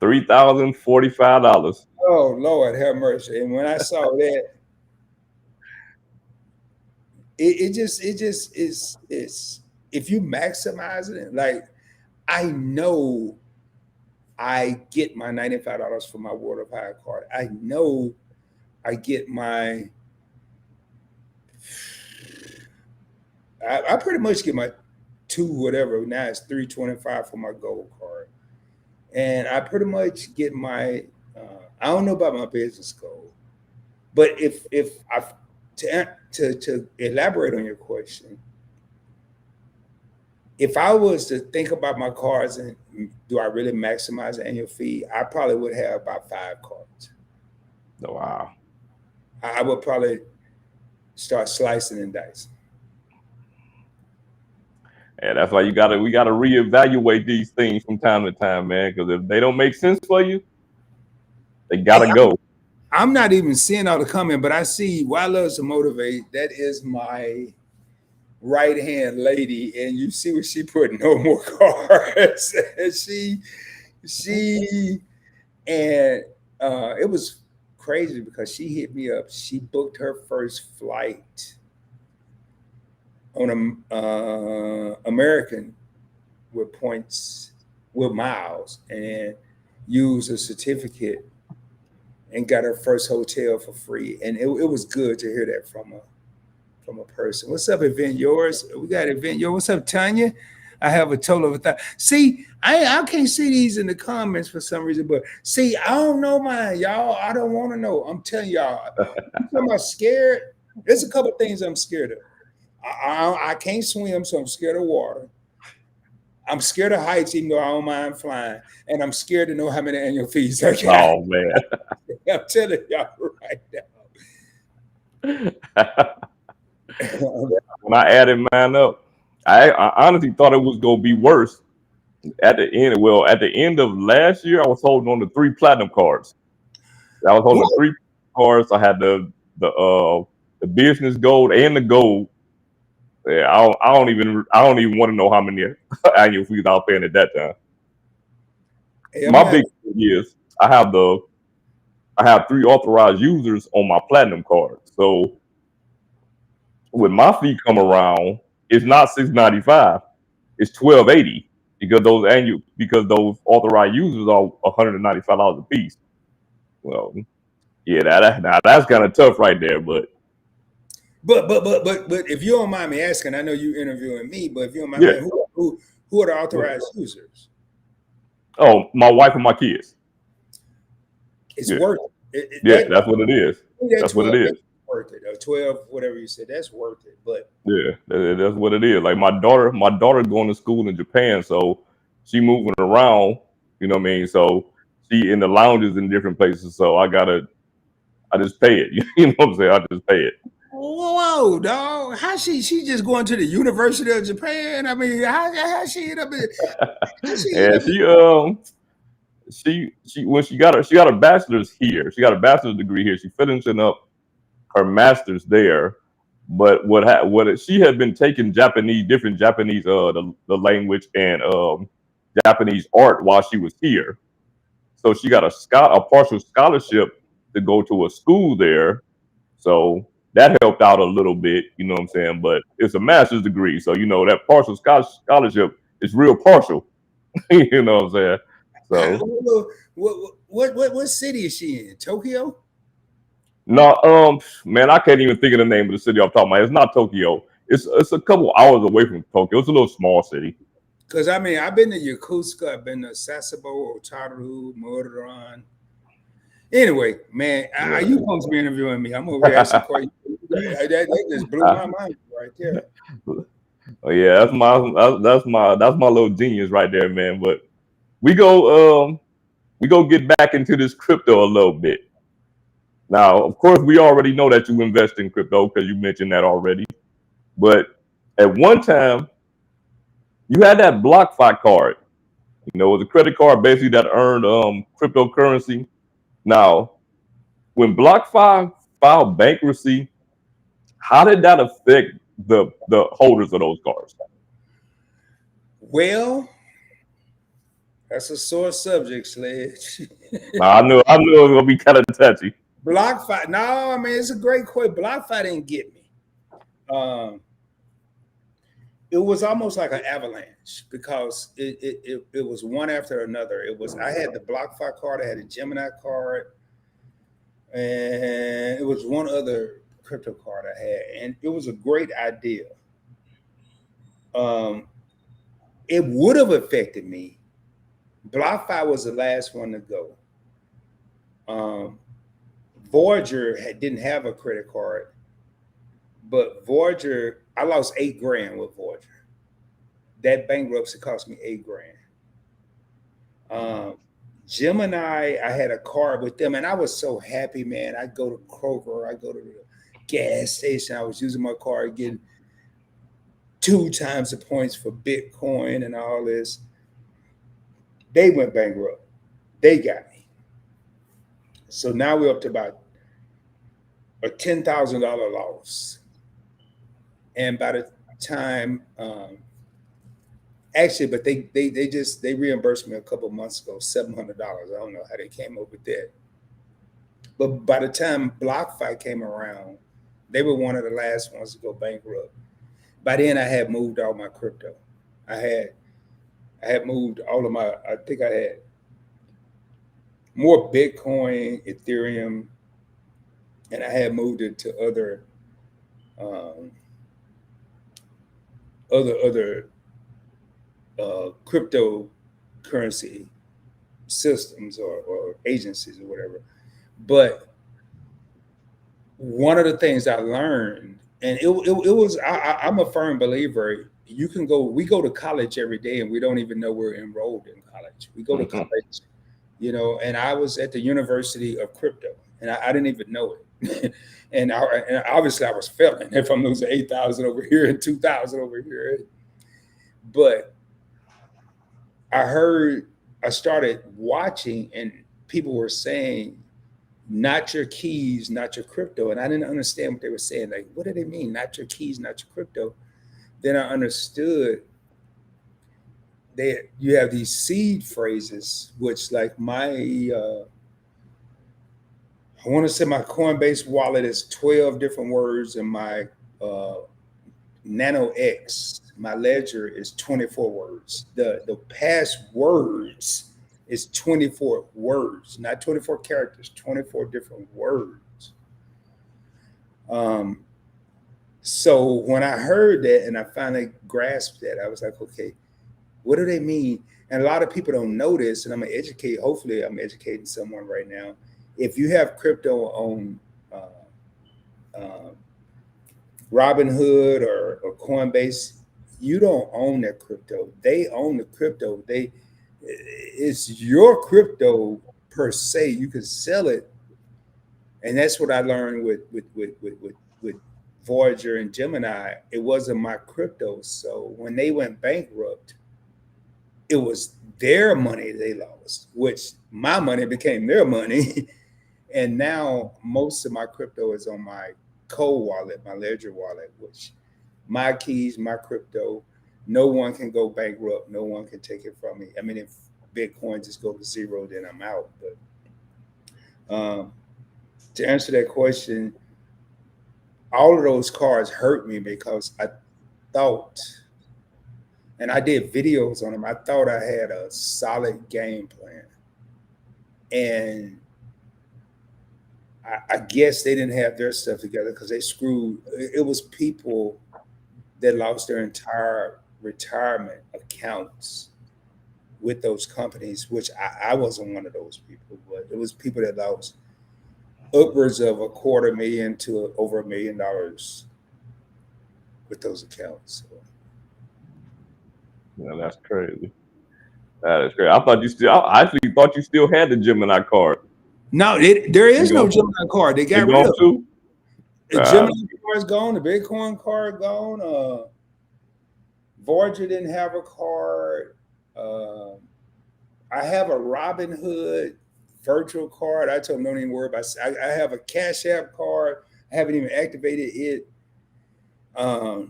$3,045. Oh Lord, have mercy! And when I saw that, it just is. If you maximize it, like, I know I get my $95 for my World of Hire card. I know I get my. I pretty much get my whatever. Now it's $325 for my gold card, and I pretty much get my. I don't know about my business gold, but if I to elaborate on your question, if I was to think about my cards and do I really maximize the annual fee, I probably would have about 5 cards. Oh, wow. I would probably start slicing and dicing. And that's why we gotta reevaluate these things from time to time, man. Because if they don't make sense for you, they gotta go. I'm not even seeing all the comment, but I see Why Loves to Motivate. That is my right hand lady, and you see what she put, no more cards. And it was crazy because she hit me up. She booked her first flight on American with points, with miles, and used a certificate and got her first hotel for free. And it was good to hear that from a person. What's up, Event Yours? We got Event Yours. What's up, Tanya? I have a total of 1,000. See, I can't see these in the comments for some reason, but see, I don't know mine, y'all. I don't want to know. I'm telling y'all, I'm scared. There's a couple of things I'm scared of. I can't swim, so I'm scared of water. I'm scared of heights, even though I don't mind flying, and I'm scared to know how many annual fees I got. Oh man. I'm telling y'all right now. When I added mine up, I honestly thought it was gonna be worse at the end. Well, at the end of last year, I was holding on to 3 platinum cards. I was holding What? 3 cards. I had the business gold and the gold. Yeah, I don't even want to know how many annual fees I was paying at that time. Hey, My big thing is I have 3 authorized users on my platinum card. So when my fee come around, it's not $6.95, it's $12.80 because those authorized users are $195 a piece. Well, yeah, that's kind of tough right there. But but if you don't mind me asking, I know you interviewing me, but if you don't mind me yeah, asking, who are the authorized users? oh, my wife and my kids. It's Yeah, worth yeah, that's what it is. that That's what it 12 is. that's worth it. Or 12, whatever you said, that's worth it. But Yeah, that's what it is. Like my daughter's going to school in Japan, so she moving around. You know what I mean? So she in the lounges in different places. So I just pay it. You know what I'm saying? I just pay it. whoa, dog! How she just going to the University of Japan? I mean, how she end up in? How she end And up in? she when she got a bachelor's here. She got a bachelor's degree here. She finishing up her master's there. But she had been taking different Japanese the language and Japanese art while she was here. So she got a partial scholarship to go to a school there. So that helped out a little bit, you know what I'm saying? But it's a master's degree, so that partial scholarship is real partial. You know what I'm saying? So What city is she in? Tokyo? no, man, I can't even think of the name of the city off the top of my head. It's not Tokyo. It's a couple hours away from Tokyo. It's a little small city. Because I mean, I've been to Yokosuka, I've been to Sasebo, Otaru, Murderon. Anyway, man, Yeah. you supposed to be interviewing me. I'm over here asking questions. That just blew my mind right there. Oh yeah, that's my little genius right there, man. But we go get back into this crypto a little bit. Now, of course, we already know that you invest in crypto because you mentioned that already. But at one time, you had that BlockFi card. It was a credit card basically that earned cryptocurrency. Now, when BlockFi filed bankruptcy, how did that affect the holders of those cards? Well, that's a sore subject, Sledge. Now, I knew it was gonna be kind of touchy. BlockFi. No, I mean it's a great question. BlockFi didn't get me. It was almost like an avalanche because it was one after another. I had the BlockFi card, I had a Gemini card, and it was one other crypto card I had, and it was a great idea. It would have affected me. BlockFi was the last one to go. Voyager didn't have a credit card, but Voyager, I lost $8,000 with Voyager. That bankruptcy cost me $8,000. Gemini, I had a card with them, and I was so happy, man. I go to Kroger, I go to the gas station. I was using my card, getting 2 times the points for Bitcoin and all this. They went bankrupt. They got me. So now we're up to about a $10,000 loss. And by the time, actually, but they reimbursed me a couple months ago, $700. I don't know how they came up with that. But by the time BlockFi came around, they were one of the last ones to go bankrupt. By then, I had moved all my crypto. I had moved all of my. I think I had more Bitcoin, Ethereum, and I had moved it to other cryptocurrency systems or agencies or whatever. But one of the things I learned, and it was, I'm a firm believer, you can go. We go to college every day, and we don't even know we're enrolled in college. We go to college, and I was at the University of Crypto, and I didn't even know it. and obviously I was failing if I'm losing 8,000 over here and 2,000 over here. But I started watching, and people were saying, not your keys, not your crypto. And I didn't understand what they were saying. Like, what do they mean? Not your keys, not your crypto. Then I understood that you have these seed phrases, which like I want to say my Coinbase wallet is 12 different words, and my Nano X, my ledger, is 24 words. The passwords is 24 words, not 24 characters, 24 different words. So when I heard that and I finally grasped that, I was like, okay, what do they mean? And a lot of people don't know this, and I'm gonna educate. Hopefully, I'm educating someone right now. If you have crypto on Robinhood or Coinbase, you don't own that crypto. They own the crypto. It's your crypto per se. You can sell it, and that's what I learned with Voyager and Gemini. It wasn't my crypto. So when they went bankrupt, it was their money they lost, which my money became their money. And now most of my crypto is on my cold wallet, my Ledger wallet, which my keys, my crypto, no one can go bankrupt. No one can take it from me. I mean, if Bitcoin just go to zero, then I'm out. But to answer that question, all of those cards hurt me because I thought, and I did videos on them, I thought I had a solid game plan. And I guess they didn't have their stuff together because they screwed. It was people that lost their entire retirement accounts with those companies, which I wasn't one of those people, but it was people that lost upwards of $250,000 to over $1 million with those accounts. So. Yeah, that's crazy. That is crazy. I actually thought you still had the Gemini card. No, there is no Gemini card. They got rid of it. The Gemini card is gone. The Bitcoin card gone. Voyager didn't have a card. I have a Robinhood virtual card. I told them don't even worry about it. I have a Cashapp card. I haven't even activated it. I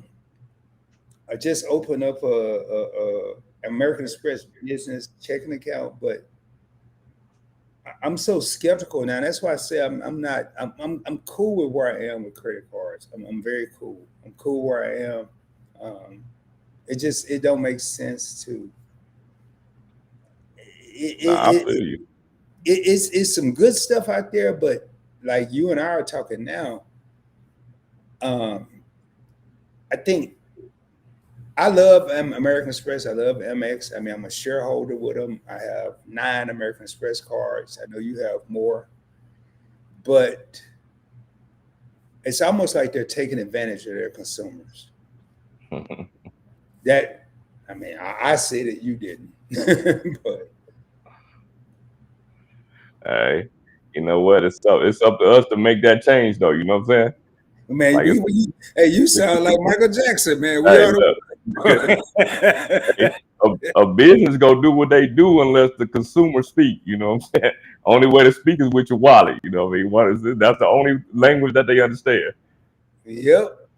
just opened up a American Express business checking account, but I'm so skeptical now. That's why I say I'm cool with where I am with credit cards. I'm very cool. I'm cool where I am. It don't make sense to. I feel you. It's some good stuff out there, but like you and I are talking now, I think I love American Express. I love Amex. I mean, I'm a shareholder with them. I have 9 American Express cards. I know you have more, but it's almost like they're taking advantage of their consumers. That, I mean, I say that you didn't, but. Hey, you know what? It's up to us to make that change, though. You know what I'm saying? Man, like you sound like Michael Jackson, man. A business go do what they do unless the consumer speak. You know what I'm saying? Only way to speak is with your wallet. You know what I mean? That's the only language that they understand. Yep.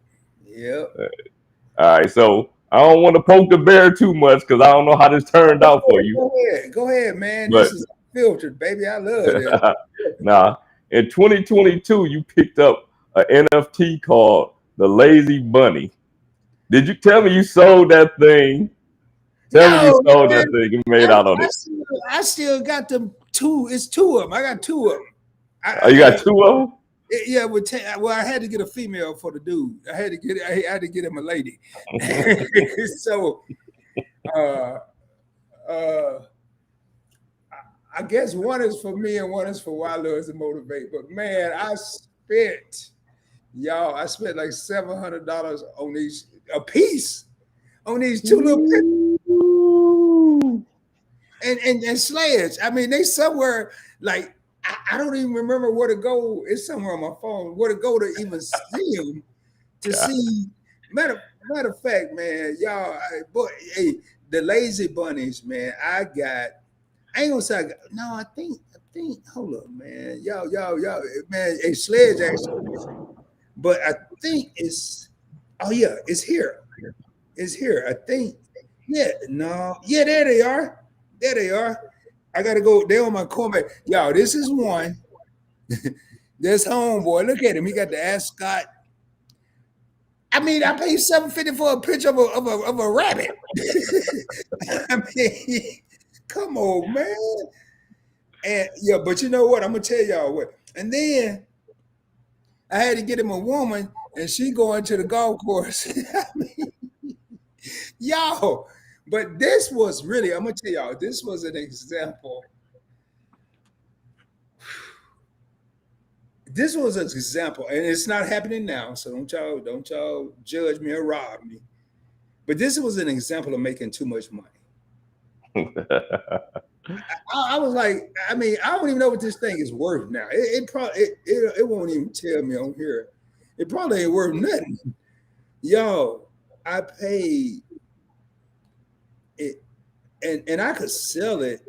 All right, so I don't want to poke the bear too much because I don't know how this turned out for you. Go ahead, man. This is Unfiltered, baby. I love it. Nah, in 2022, you picked up an NFT called the Lazy Bunny. Did you tell me you sold that thing? Tell me you sold that thing and made out on it. I still got them 2. It's 2 of them. I got 2 of them. You got 2 of them? Yeah, well, I had to get a female for the dude. I had to get him a lady. So, I guess one is for me and one is for Wallows to motivate. But man, I spent like $700 on these a piece on these two little pictures. Ooh. And Sledge. I mean, they somewhere like I don't even remember where to go. It's somewhere on my phone. Where to go to even see them to God. see. Matter of fact, man, y'all. Boy, hey, the lazy bunnies, man. I ain't gonna say. No, I think. Hold up, man. Y'all, man. Hey, Sledge actually, but I think it's. Oh yeah, it's here. It's here. I think. Yeah. No. Yeah. There they are. There they are. I gotta go. They're on my comment. Y'all, this is one. This homeboy. Look at him. He got the ascot. I mean, I paid $7.50 for a picture of a rabbit. I mean, come on, man. And yeah, but you know what? I'm gonna tell y'all what. And then I had to get him a woman, and she going to the golf course. I mean, y'all. But this was really, I'm gonna tell y'all, this was an example. This was an example, and it's not happening now. So don't y'all judge me or rob me. But this was an example of making too much money. I was like, I mean, I don't even know what this thing is worth now. It probably it won't even tell me on here. It probably ain't worth nothing. Yo, I paid it, and I could sell it.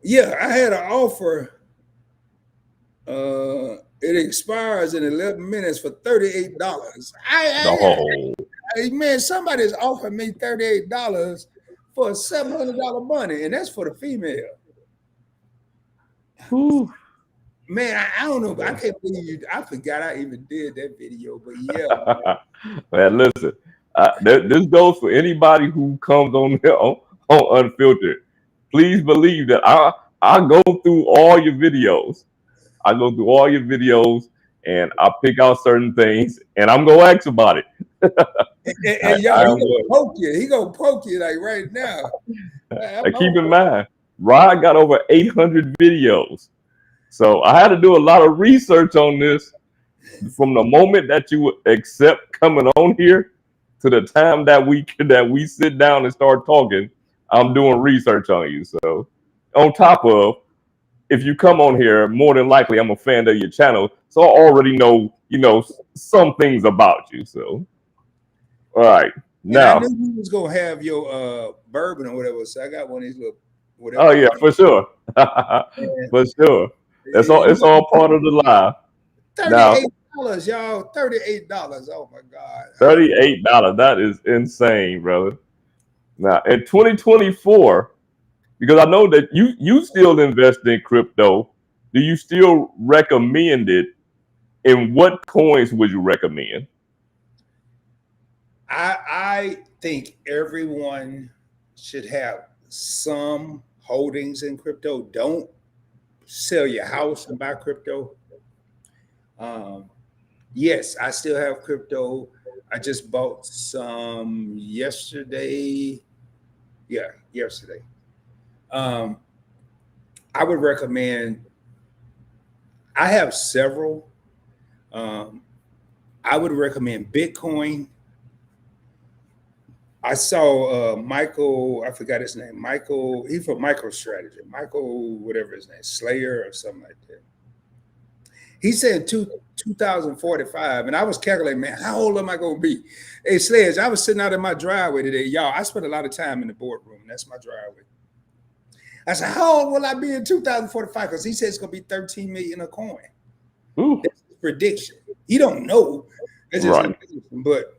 Yeah, I had an offer. It expires in 11 minutes for $38. Man, somebody's offered me $38 for a $700 money, and that's for the female. Ooh. Man, I don't know. I can't believe you. I forgot I even did that video, but yeah. Man, listen, this goes for anybody who comes on here on Unfiltered. Please believe that I go through all your videos. I go through all your videos and I pick out certain things and I'm gonna ask about it. And y'all, he gonna poke you. He gonna poke you like right now. Keep in mind, Rod got over 800 videos. So I had to do a lot of research on this from the moment that you accept coming on here to the time that we sit down and start talking. I'm doing research on you. So on top of, if you come on here, more than likely I'm a fan of your channel. So I already know, some things about you. So all right. Now, and I knew you was gonna have your bourbon or whatever. So I got one of these little whatever. Oh yeah, for sure. For sure. It's all part of the live. $38, y'all. $38. Oh my God. $38. That is insane, brother. Now in 2024, because I know that you still invest in crypto, do you still recommend it? And what coins would you recommend? I think everyone should have some holdings in crypto. Don't sell your house and buy crypto. Yes, I still have crypto. I just bought some yesterday. Yeah, yesterday. I would recommend. I have several. I would recommend Bitcoin. I saw Michael, I forgot his name. Michael, he's from MicroStrategy. Michael, whatever his name, Slayer or something like that. He said 2045, and I was calculating, man, how old am I going to be? Hey, Sledge, I was sitting out in my driveway today. Y'all, I spent a lot of time in the boardroom. That's my driveway. I said, how old will I be in 2045? Because he said it's going to be 13 million a coin. Ooh. That's his prediction. He don't know. That's just right. But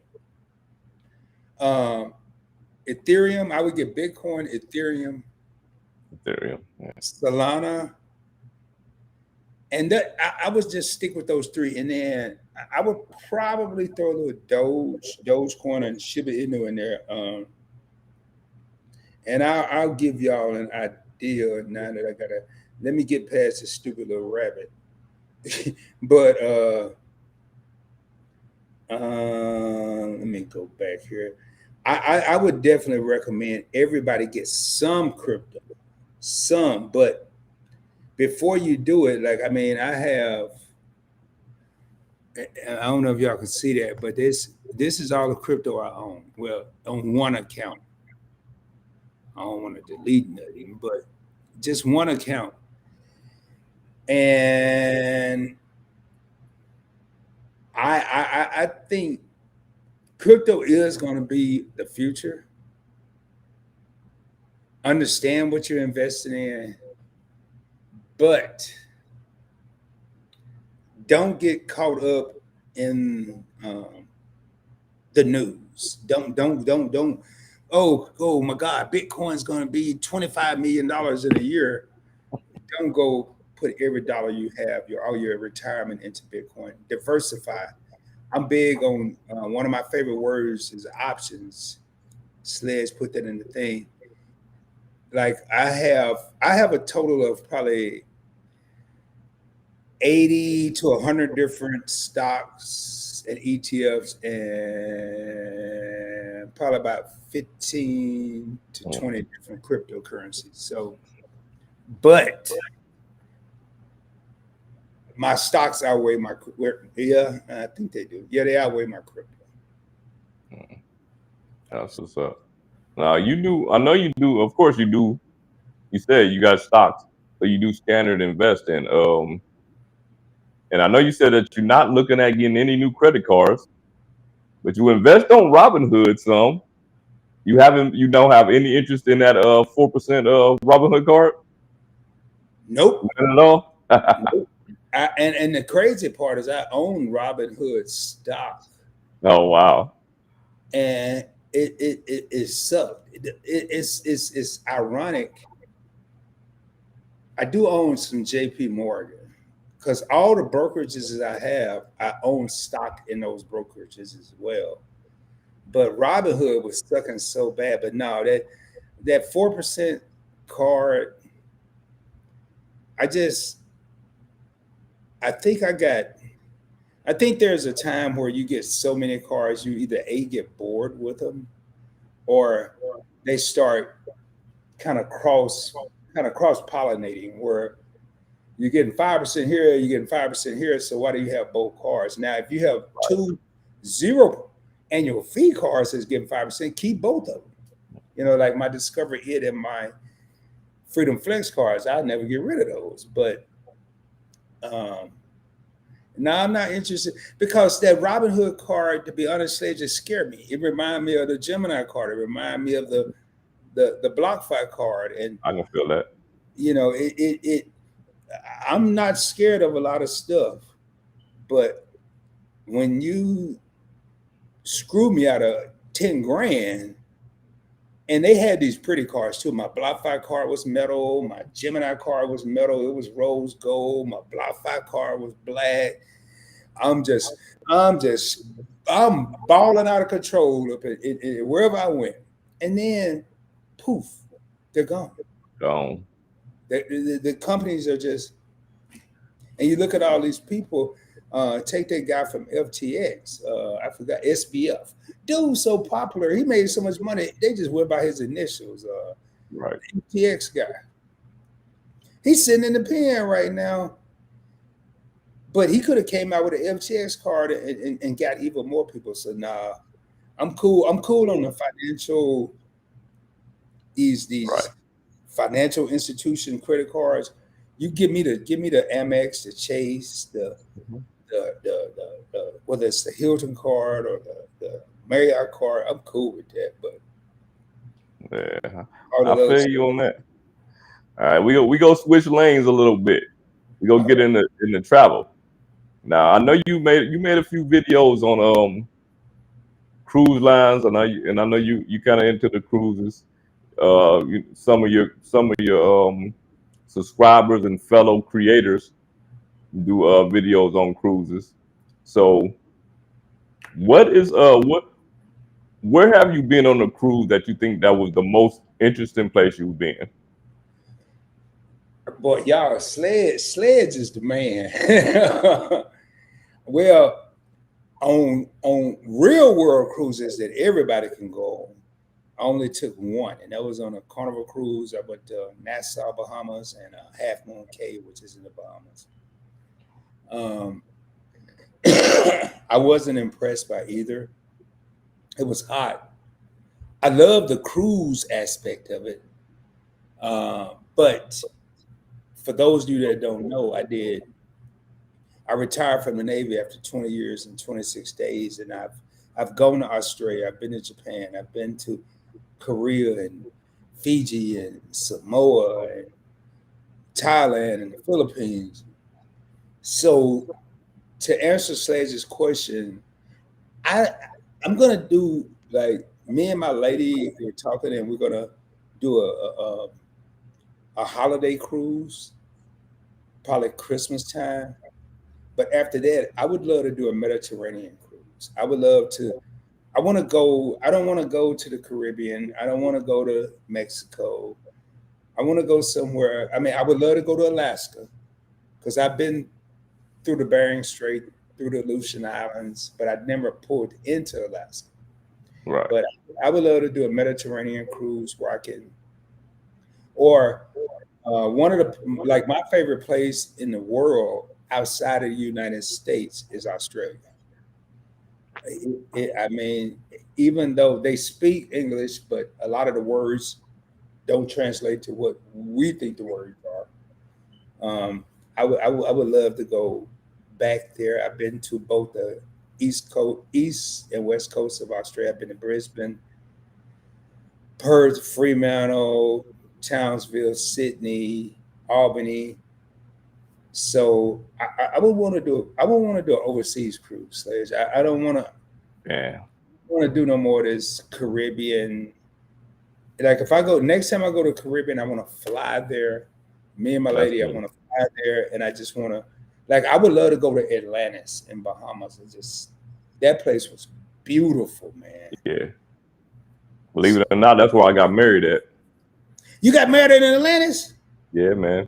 Ethereum, I would get Bitcoin, Ethereum, yeah. Solana, and that I would just stick with those three. And then I would probably throw a little Dogecoin and Shiba Inu in there. And I'll give y'all an idea now that I gotta let me get past this stupid little rabbit. But let me go back here. I would definitely recommend everybody get some crypto, but before you do it, like I mean, I have I don't know if y'all can see that, but this is all the crypto I own. Well, on one account. I don't want to delete nothing, but just one account. And I think crypto is going to be the future. Understand what you're investing in, but don't get caught up in the news. Don't. Oh my God! Bitcoin's going to be $25 million in a year. Don't go put every dollar you have, all your retirement into Bitcoin. Diversify. I'm big on one of my favorite words is options. Sledge put that in the thing. Like I have a total of probably 80 to 100 different stocks and ETFs and probably about 15 to 20 different cryptocurrencies. So, but my stocks outweigh my, yeah, I think they do. Yeah, they outweigh my crypto. That's what's up. Now I know you do. Of course you do. You said you got stocks, so you do standard investing. And I know you said that you're not looking at getting any new credit cards, but you invest on Robinhood some. You don't have any interest in that 4% Robinhood card? Nope. Not at all. Nope. And the crazy part is I own Robinhood stock. Oh wow. And it sucked. It's ironic. I do own some JP Morgan because all the brokerages that I have, I own stock in those brokerages as well. But Robinhood was sucking so bad. But no, that 4% card, I think there's a time where you get so many cards, you either get bored with them, or they start kind of cross pollinating, where you're getting 5% here, you're getting 5% here. So why do you have both cards? Now, if you have 2 0 annual fee cards that's getting 5%, keep both of them. Like my Discover It and my Freedom Flex cards, I'll never get rid of those. But no, I'm not interested because that Robinhood card, to be honest, they just scare me. It reminds me of the Gemini card. It reminds me of the BlockFi card, and I can feel that. I'm not scared of a lot of stuff, but when you screw me out of 10 grand, and they had these pretty cards too. My BlockFi card was metal. My Gemini card was metal. It was rose gold. My BlockFi card was black. I'm balling out of control up wherever I went. And then poof, they're gone. Gone. The companies are just, and you look at all these people, take that guy from FTX, I forgot, SBF. Dude's so popular. He made so much money. They just went by his initials. Right. FTX guy. He's sitting in the pen right now. But he could have came out with an FTX card and got even more people. So nah, I'm cool. I'm cool on the financial, these financial institution credit cards. You give me the Amex, the Chase, the whether it's the Hilton card or the Marriott card, I'm cool with that. But yeah, I feel you on that. All right, we go switch lanes a little bit. We go get in the travel. Now I know you made a few videos on cruise lines, and I know you kind of into the cruises. Some of your subscribers and fellow creators do videos on cruises. So where have you been on a cruise that you think that was the most interesting place you've been? Boy, y'all, Sledge is the man. Well, on real world cruises that everybody can go on, I only took one, and that was on a Carnival cruise. I went to Nassau, Bahamas, and Half Moon Cay, which is in the Bahamas. I wasn't impressed by either. It was hot. I love the cruise aspect of it. But for those of you that don't know, I retired from the Navy after 20 years and 26 days, and I've gone to Australia, I've been to Japan, I've been to Korea and Fiji and Samoa and Thailand and the Philippines. So to answer Sledge's question, I'm gonna do, like, me and my lady, we're talking, and we're gonna do a holiday cruise, probably Christmas time. But after that, I would love to do a Mediterranean cruise. I would love to. I want to go. I don't want to go to the Caribbean. I don't want to go to Mexico. I want to go somewhere. I mean, I would love to go to Alaska because I've been through the Bering Strait, through the Aleutian Islands, but I'd never pulled into Alaska. Right. But I would love to do a Mediterranean cruise where I can, or one of the, like, my favorite place in the world outside of the United States is Australia. I mean, even though they speak English, but a lot of the words don't translate to what we think the words are. I would love to go back there. I've been to both the east and west coast of Australia. I've been to Brisbane, Perth, Fremantle, Townsville, Sydney, Albany. So I would want to do. I would want to do an overseas cruise, Sledge. I don't want to. Yeah. Want to do no more of this Caribbean. Like, if I go next time I go to Caribbean, I want to fly there. Me and my lady, I want to fly there, and I just want to. Like, I would love to go to Atlantis in Bahamas. It's just, that place was beautiful, man. Yeah. Believe it or not, that's where I got married at. You got married in Atlantis? Yeah, man.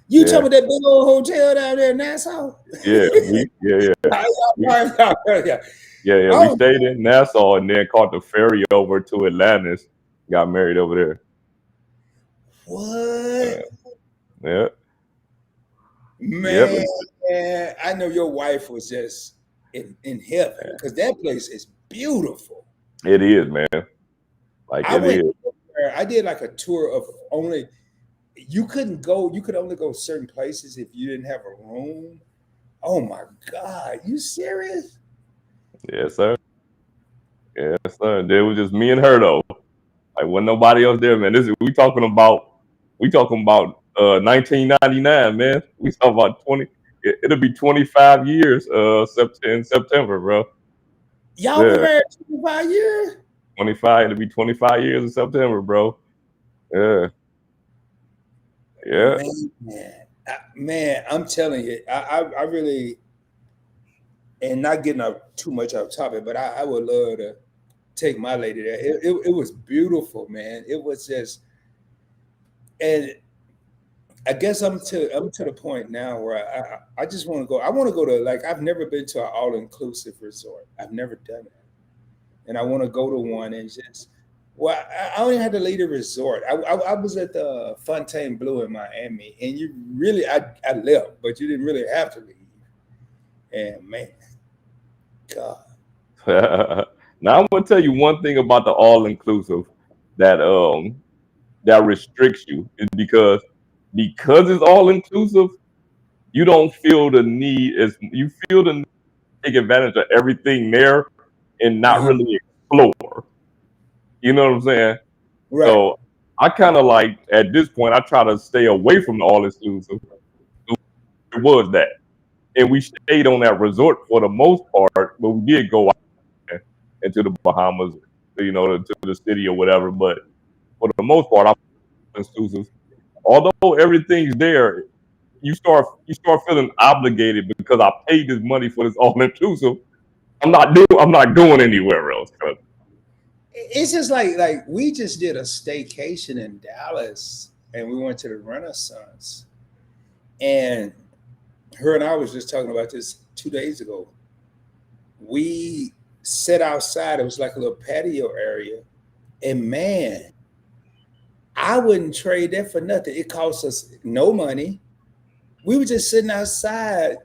You talking about that big old hotel down there in Nassau? Yeah, we stayed in Nassau and then caught the ferry over to Atlantis. Got married over there. What? Yeah. Man, I know your wife was just in heaven because that place is beautiful. It is, man. Like, it is. I did like a tour of only. You couldn't go. You could only go certain places if you didn't have a room. Oh my God, you serious? Yes, sir. Yes, sir. There was just me and her though. Like, wasn't nobody else there, man. We talking about 1999, man. We talking about 20. It'll be 25 years in September, bro. Y'all been married 25 years? 25. It'll be 25 years in September, bro. Yeah. Yeah. Man, I'm telling you, I really, and not getting up too much off topic, but I would love to take my lady there. It was beautiful, man. It was just, and I guess I'm to the point now where I just want to go. I want to go to, like, I've never been to an all-inclusive resort. I've never done it, and I want to go to one and just. Well, I only had to leave the resort. I was at the Fontainebleau in Miami, and I left, but you didn't really have to leave. And man, God. Now I'm gonna tell you one thing about the all-inclusive that restricts you is because it's all-inclusive, you don't feel the need you feel the need to take advantage of everything there and not really explore. You know what I'm saying? Right. So I kind of, like, at this point, I try to stay away from the all-inclusive. It was that. And we stayed on that resort for the most part, but we did go out into the Bahamas, to the city or whatever. But for the most part, I'm all-inclusive. Although everything's there, you start feeling obligated because I paid this money for this all-inclusive. I'm not going anywhere else. It's just like we just did a staycation in Dallas, and we went to the Renaissance, and her and I was just talking about this 2 days ago. We sat outside. It was like a little patio area, and man, I wouldn't trade that for nothing. It cost us no money. We were just sitting outside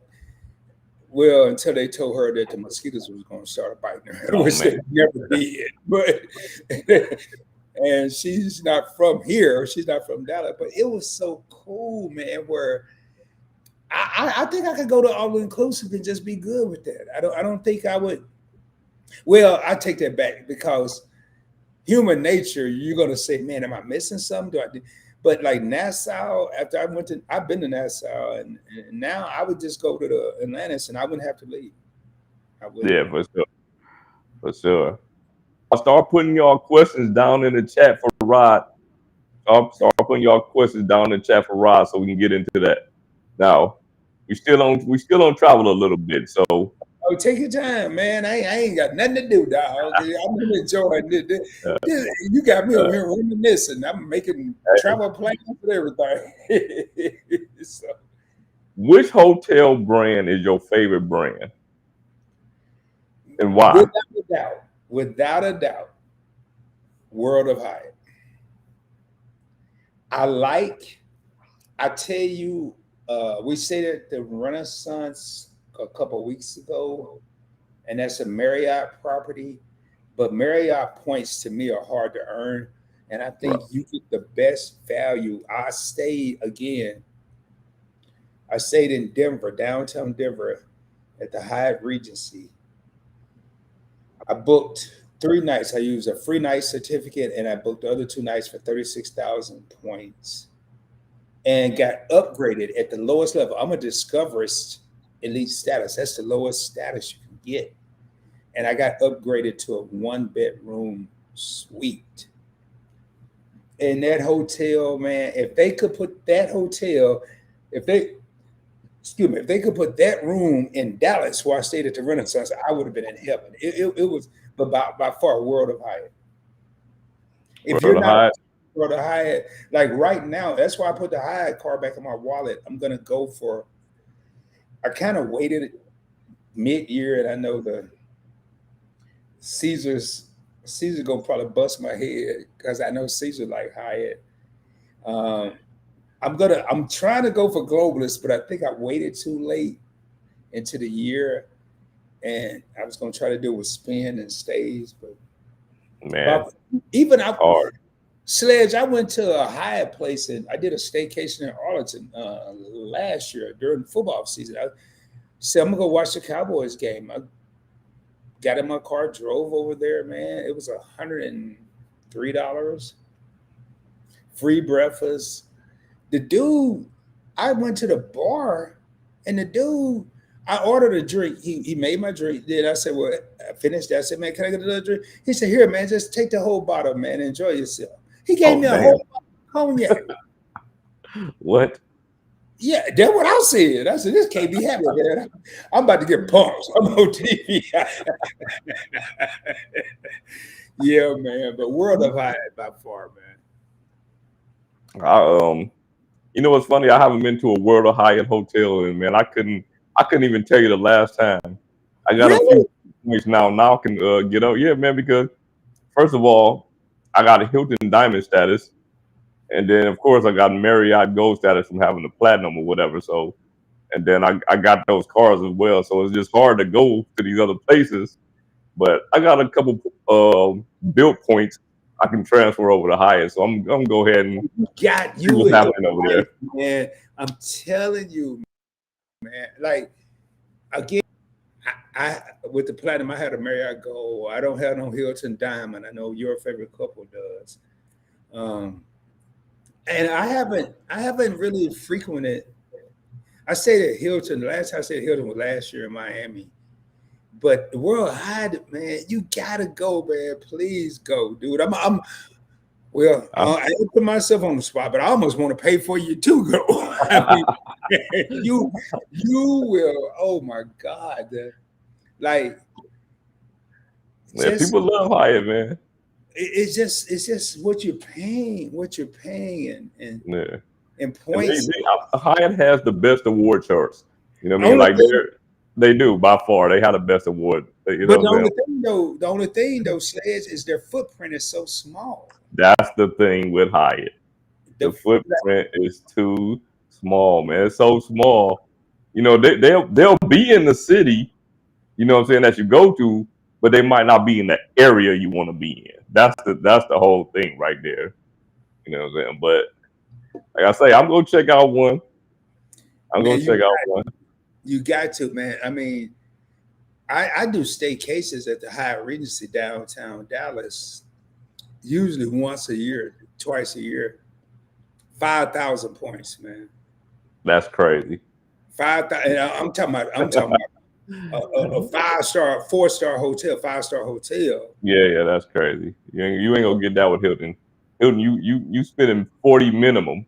Well, until they told her that the mosquitoes was going to start biting her, Oh which they man, never did. But and she's not from here. She's not from Dallas. But it was so cool, man. Where I think I could go to all inclusive and just be good with that. I don't think I would. Well, I take that back because human nature, you're gonna say, man, am I missing something? But like Nassau, after I've been to Nassau, and now I would just go to the Atlantis, and I wouldn't have to leave. I wouldn't. yeah, for sure, for sure. I'll start putting y'all questions down in the chat for Rod. I'll start putting y'all questions down in the chat for Rod so we can get into that. Now, we still don't travel a little bit, so Oh, take your time, man. I ain't got nothing to do, dog. I'm enjoying this. You got me over here reminiscing. I'm making travel plans and everything. So, which hotel brand is your favorite brand and why? without a doubt, World of Hyatt. I tell you, we stayed at the Renaissance a couple weeks ago, and that's a Marriott property. But Marriott points to me are hard to earn, and I think you get the best value. I stayed in Denver, downtown Denver, at the Hyatt Regency. I booked 3 nights. I used a free night certificate, and I booked the other 2 nights for 36,000 points, and got upgraded at the lowest level. I'm a Discoverist elite status. That's the lowest status you can get. And I got upgraded to a 1-bedroom suite. And that hotel, man, if they could put that room in Dallas where I stayed at the Renaissance, I would have been in heaven. It was by far World of Hyatt. If you're not World of Hyatt, like right now, that's why I put the Hyatt card back in my wallet. I'm gonna go for. I kind of waited mid-year, and I know the Caesar gonna probably bust my head because I know Caesar like Hyatt. I'm trying to go for globalist, but I think I waited too late into the year, and I was gonna try to do it with spin and stays, but Man, even hard. Sledge, I went to a Hyatt place and I did a staycation in Arlington last year during football season. I said, I'm gonna go watch the Cowboys game. I got in my car, drove over there, man. It was $103, free breakfast. The dude, I went to the bar, and the dude, I ordered a drink. He made my drink. Then I said, well, I finished that. I said, man, can I get another drink? He said, here, man, just take the whole bottle, man. Enjoy yourself. He gave me a whole bottle of cognac. What? Yeah, that's what I said. I said, this can't be happening, man. I'm about to get pumped. I'm on TV. Yeah, man. But World of Hyatt by far, man. You know what's funny? I haven't been to a World of Hyatt hotel, and man, I couldn't even tell you the last time. I got a few points now. Now I can get up. Yeah, man, because first of all, I got a Hilton Diamond status. And then, of course, I got Marriott Gold status from having the platinum or whatever. So, and then I got those cars as well. So it's just hard to go to these other places. But I got a couple Bilt points I can transfer over to Hyatt. So I'm gonna go ahead and got you what's happening over there, man. I'm telling you, man. Like again, I with the platinum, I had a Marriott Gold. I don't have no Hilton Diamond. I know your favorite couple does. And I haven't really frequented. I stayed at Hilton. The last time I stayed at Hilton was last year in Miami. But the World Hyatt, man, you gotta go, man. Please go, dude. I put myself on the spot, but I almost want to pay for you to go. I mean, you will. Oh my God, like, people love Hyatt, man. It's just what you're paying, and points. Hyatt has the best award charts. You know what I mean? Like they do by far. They have the best award. You know the only thing though, Sledge, is their footprint is so small. That's the thing with Hyatt. The footprint is too small, man. It's so small You know, they'll be in the city, you know what I'm saying, that you go to, but they might not be in the area you want to be in. That's the whole thing right there. You know what I'm saying? But like I say, I'm gonna check out one. I'm Man, gonna check out one. you got to, man. I mean, I do staycations at the Hyatt Regency downtown Dallas, usually once a year, twice a year. 5,000 points, man. That's crazy. 5,000. I'm talking about a 5-star, 4-star hotel, 5-star hotel. Yeah, that's crazy. You ain't gonna get that with Hilton. Hilton, you spending 40 minimum.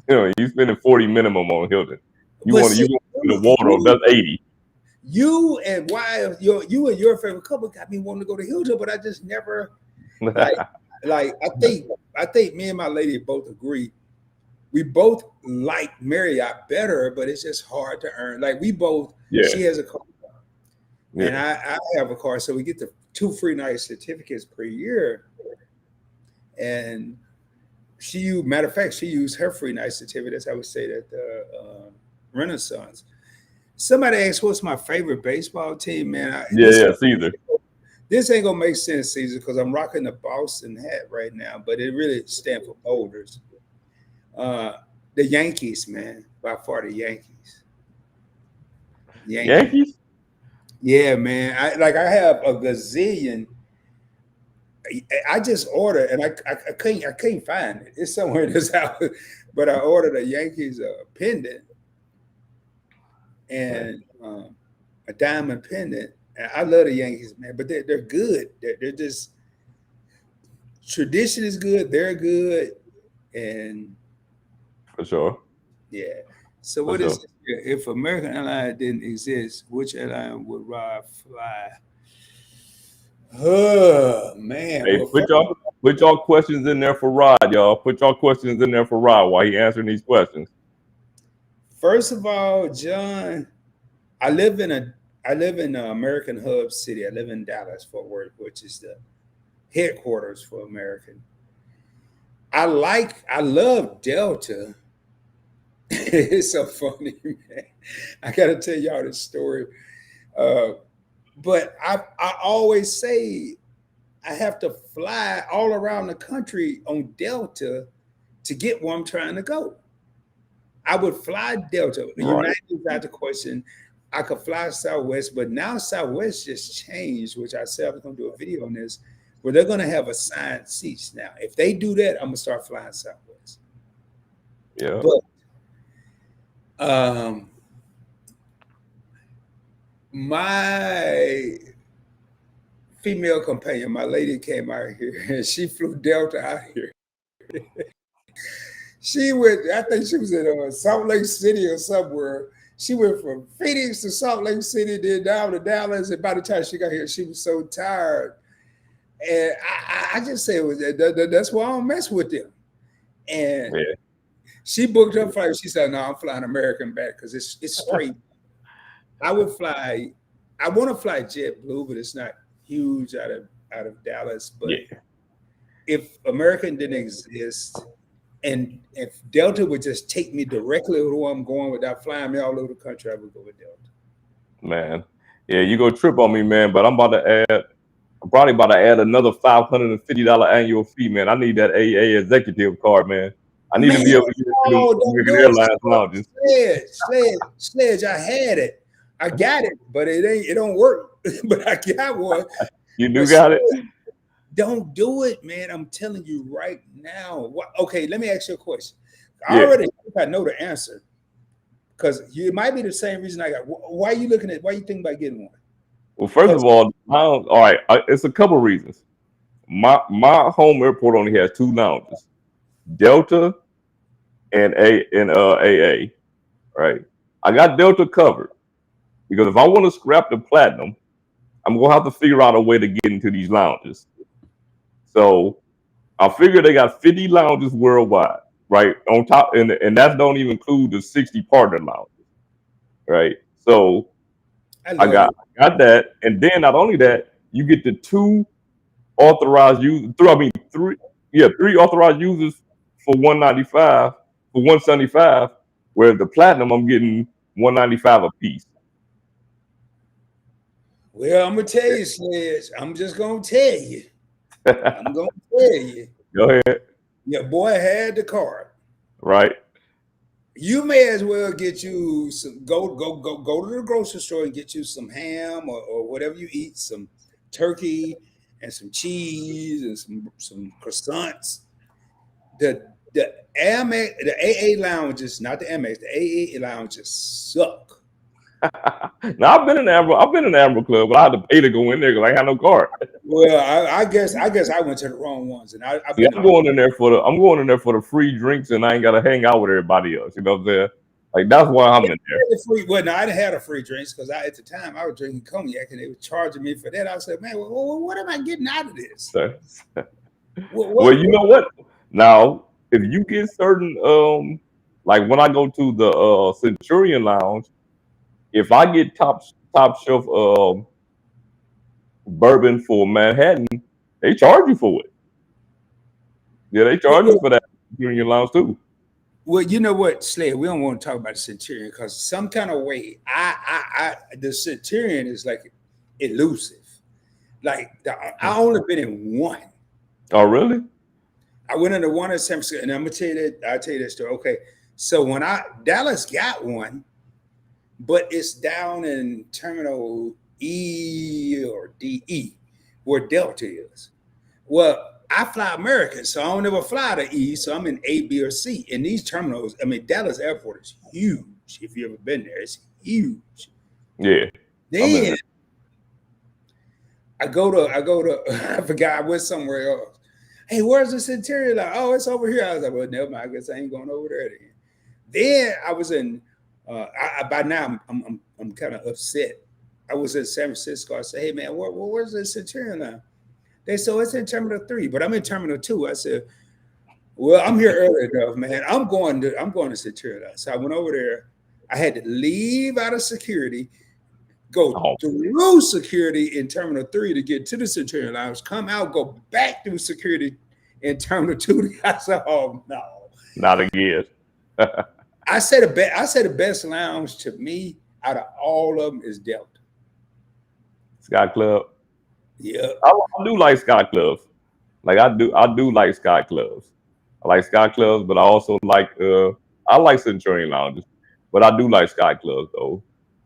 You know, you spending 40 minimum on Hilton. You But want see, the wardrobe, that's 80. you and why you and your favorite couple got me wanting to go to Hilton, but I just never like I think me and my lady both agree. We both like Marriott better, but it's just hard to earn. Like we both, she has a car and I have a car, so we get the 2 free night certificates per year. And matter of fact, she used her free night certificate. That's how we stayed at the Renaissance. Somebody asked, "What's my favorite baseball team?" Man, Caesar. This ain't gonna make sense, Caesar, because I'm rocking the Boston hat right now, but it really stands for Boulders. The Yankees, man, by far the Yankees. Yankees? Yeah, man. I have a gazillion. I just ordered, and I can't find it. It's somewhere in this house, but I ordered a Yankees pendant and a diamond pendant. And I love the Yankees, man, but they're good. They're just tradition is good. They're good, and for sure. Yeah. So what is if American Airlines didn't exist, which airline would Rod fly? Oh man. Hey, put y'all questions in there for Rod, y'all. Put y'all questions in there for Rod while he answering these questions. First of all, John, I live in an American hub city. I live in Dallas, Fort Worth, which is the headquarters for American. I love Delta. It's so funny, man. I gotta tell y'all this story. But I always say I have to fly all around the country on Delta to get where I'm trying to go. I would fly Delta. United is out the question. I could fly Southwest, but now Southwest just changed, which I said I was gonna do a video on this, where they're gonna have assigned seats now. If they do that, I'm gonna start flying Southwest. Yeah. But my female companion, my lady came out here and she flew Delta out here. She went, I think she was in Salt Lake City or somewhere. She went from Phoenix to Salt Lake City, then down to Dallas. And by the time she got here, she was so tired. And I just say, that's why I don't mess with them. And she booked her flight. She said, "No, I'm flying American back because it's straight." I would fly. I want to fly JetBlue, but it's not huge out of Dallas. But if American didn't exist, and if Delta would just take me directly to where I'm going without flying me all over the country, I would go with Delta. Man, yeah, you go trip on me, man. But I'm probably about to add another $550 annual fee, man. I need that AA executive card, man. I need to be able to get to Airlines lounges. Sledge, I had it. I got it, but it don't work. But I got one. You do got it? Don't do it, man. I'm telling you right now. Okay, let me ask you a question. I already think I know the answer. Because it might be the same reason I got. Why are you thinking about getting one? Well, first of all, all right, it's a couple reasons. My home airport only has 2 lounges, Delta and AA. Right, I got Delta covered because if I want to scrap the platinum, I'm gonna have to figure out a way to get into these lounges. So I figure they got 50 lounges worldwide, right? On top, and that don't even include the 60 partner lounges, right? So I got that, and then not only that, you get the 2 authorized users. Three authorized users for $195, for $175. Where the platinum, I'm getting $195 a piece. Well, I'm gonna tell you, Sledge. I'm just gonna tell you. I'm gonna tell you. Go ahead. Your boy had the card. Right. You may as well get you some go to the grocery store and get you some ham or whatever you eat, some turkey and some cheese and some croissants. The Amex, the AA lounges, not the Amex, the AA lounges suck. Now I've been in the Admiral Club, but I had to pay to go in there because I ain't had no card. Well, I guess I went to the wrong ones, and I've See, been. I'm going in there for the free drinks, and I ain't gotta hang out with everybody else. You know what I'm saying? Like that's why I'm in there. Well, no, I didn't have a free drinks because at the time I was drinking cognac, and they were charging me for that. I said, man, what am I getting out of this? Well, you know what? Now, if you get certain, like when I go to the Centurion Lounge, if I get top shelf bourbon for Manhattan, they charge you for it. Yeah, they charge you for that Centurion Lounge too. Well, you know what, Slade, we don't want to talk about the Centurion because some kind of way, the Centurion is like elusive. Like I only been in one. Oh, really? I went into one in San Francisco, and I'm gonna tell you that. I'll tell you that story. Okay, so when Dallas got one, but it's down in Terminal E or DE, where Delta is. Well, I fly American, so I don't ever fly to E, so I'm in A, B, or C. And these terminals, I mean, Dallas Airport is huge. If you've ever been there, it's huge. Yeah. Then I go to I forgot, I went somewhere else. Hey, where's the Centurion? Like, oh, it's over here. I was like, well, never mind. I guess I ain't going over there again. Then I was in. By now I'm kind of upset. I was in San Francisco. I said, hey man, where's the Centurion now? They said, it's in Terminal 3, but I'm in Terminal 2. I said, well, I'm here early enough, man. I'm going to Centurion. So I went over there. I had to leave out of security, go through security in Terminal 3 to get to the Centurion Lounge, come out, go back through security in Terminal 2. I said, oh no. Not again. I say the best lounge to me out of all of them is Delta. Sky Club. Yeah. I do like Sky Clubs. Like I do like Sky Clubs. I like Sky Clubs, but I also like I like Centurion Lounges, but I do like Sky Clubs though.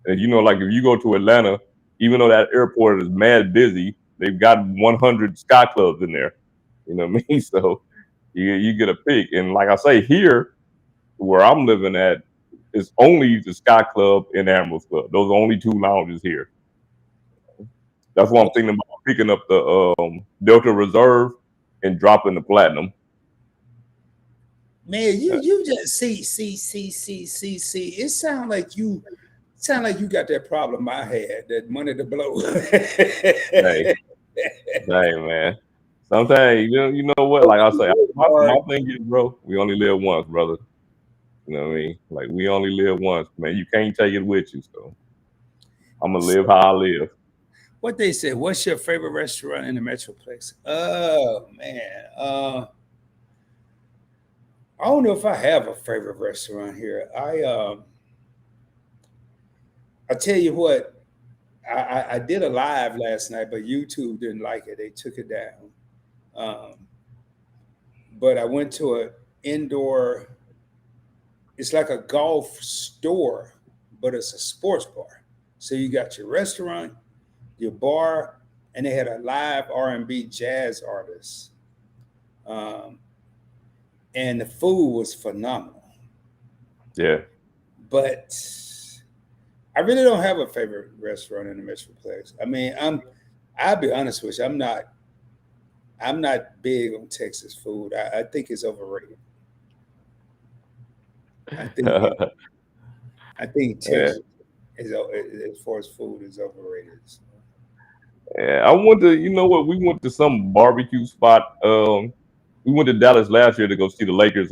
And you know, like if you go to Atlanta, even though that airport is mad busy, they've got 100 Sky Clubs in there. You know what I mean? So you get a pick. And like I say, here where I'm living at, it's only the Sky Club and Admirals Club. Those are only two lounges here. That's why I'm thinking about picking up the Delta Reserve and dropping the Platinum. Man, you just see. It sounds like you got that problem I had, that money to blow. Hey, man. Sometimes you know what? Like I say, my thing is, bro, we only live once, brother. You know what I mean? Like we only live once, man. You can't take it with you, so I'm gonna live how I live. What they said, what's your favorite restaurant in the Metroplex? Oh man. I don't know if I have a favorite restaurant here. I tell you what, I did a live last night, but YouTube didn't like it. They took it down. But I went to an indoor, it's like a golf store, but it's a sports bar. So you got your restaurant, your bar, and they had a live R&B jazz artist. And the food was phenomenal. Yeah. But I really don't have a favorite restaurant in the Metroplex. I mean, I'll be honest with you, I'm not big on Texas food. I think it's overrated. I think Texas is, as far as food, is overrated. So. Yeah, I went to, you know what? We went to some barbecue spot. We went to Dallas last year to go see the Lakers,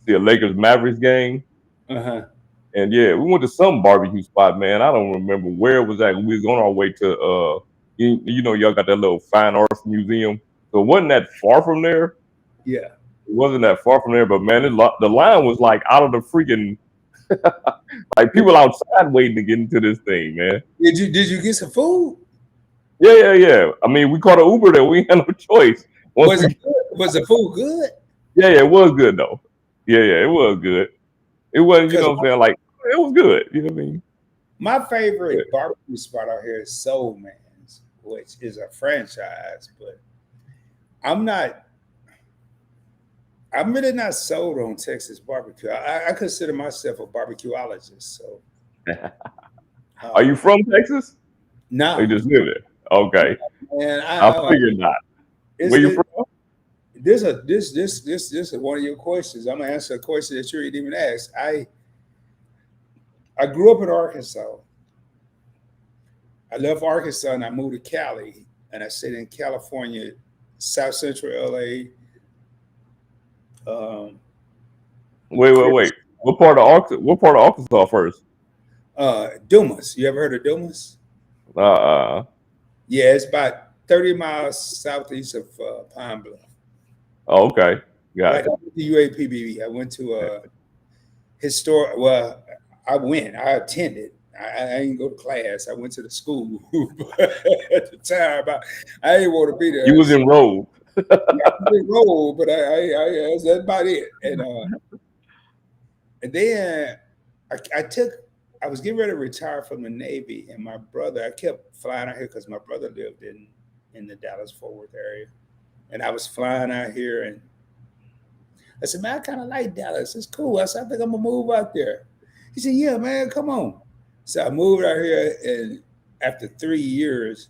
see a Lakers Mavericks game. And yeah, we went to some barbecue spot, man. I don't remember where it was at. We was on our way to, you know, y'all got that little fine arts museum. So it wasn't that far from there. Yeah. It wasn't that far from there, but man, the line was like out of the freaking, Like people outside waiting to get into this thing, man. Did you get some food? Yeah. I mean, we caught an Uber there. We had no choice. Once Was it we, good? Was the food good? yeah, it was good though. Yeah, it was good. It wasn't, you Because know what I'm saying? Like it was good. You know what I mean? my Yeah. favorite barbecue spot out here is Soul Man's, which is a franchise, but I'm not. I'm really not sold on Texas barbecue. I consider myself a barbecuologist. So, Are you from Texas? Or you nah, just live there? Okay. and I figured not. it's Where you from? this is one of your questions. I'm gonna answer a question that you didn't even ask. I grew up in Arkansas. I left Arkansas and I moved to Cali, and I stayed in California, South Central LA. Um, Wait. What part of Arkansas first? Dumas. You ever heard of Dumas? Uh Yeah, it's about 30 miles southeast of Pine Bluff. oh, okay. Got Like I it. went to UAPB. I went to historic. Well, I attended. I didn't go to class. I went to the school at the time. I didn't want to be there. You was enrolled. I didn't roll, but that's about it. And then I was getting ready to retire from the Navy, and my brother, I kept flying out here because my brother lived in the Dallas Fort Worth area, and I was flying out here, and I said, man, I kind of like Dallas. It's cool. I said, I think I'm gonna move out there. He said, yeah, man, come on. So I moved out here, and after 3 years,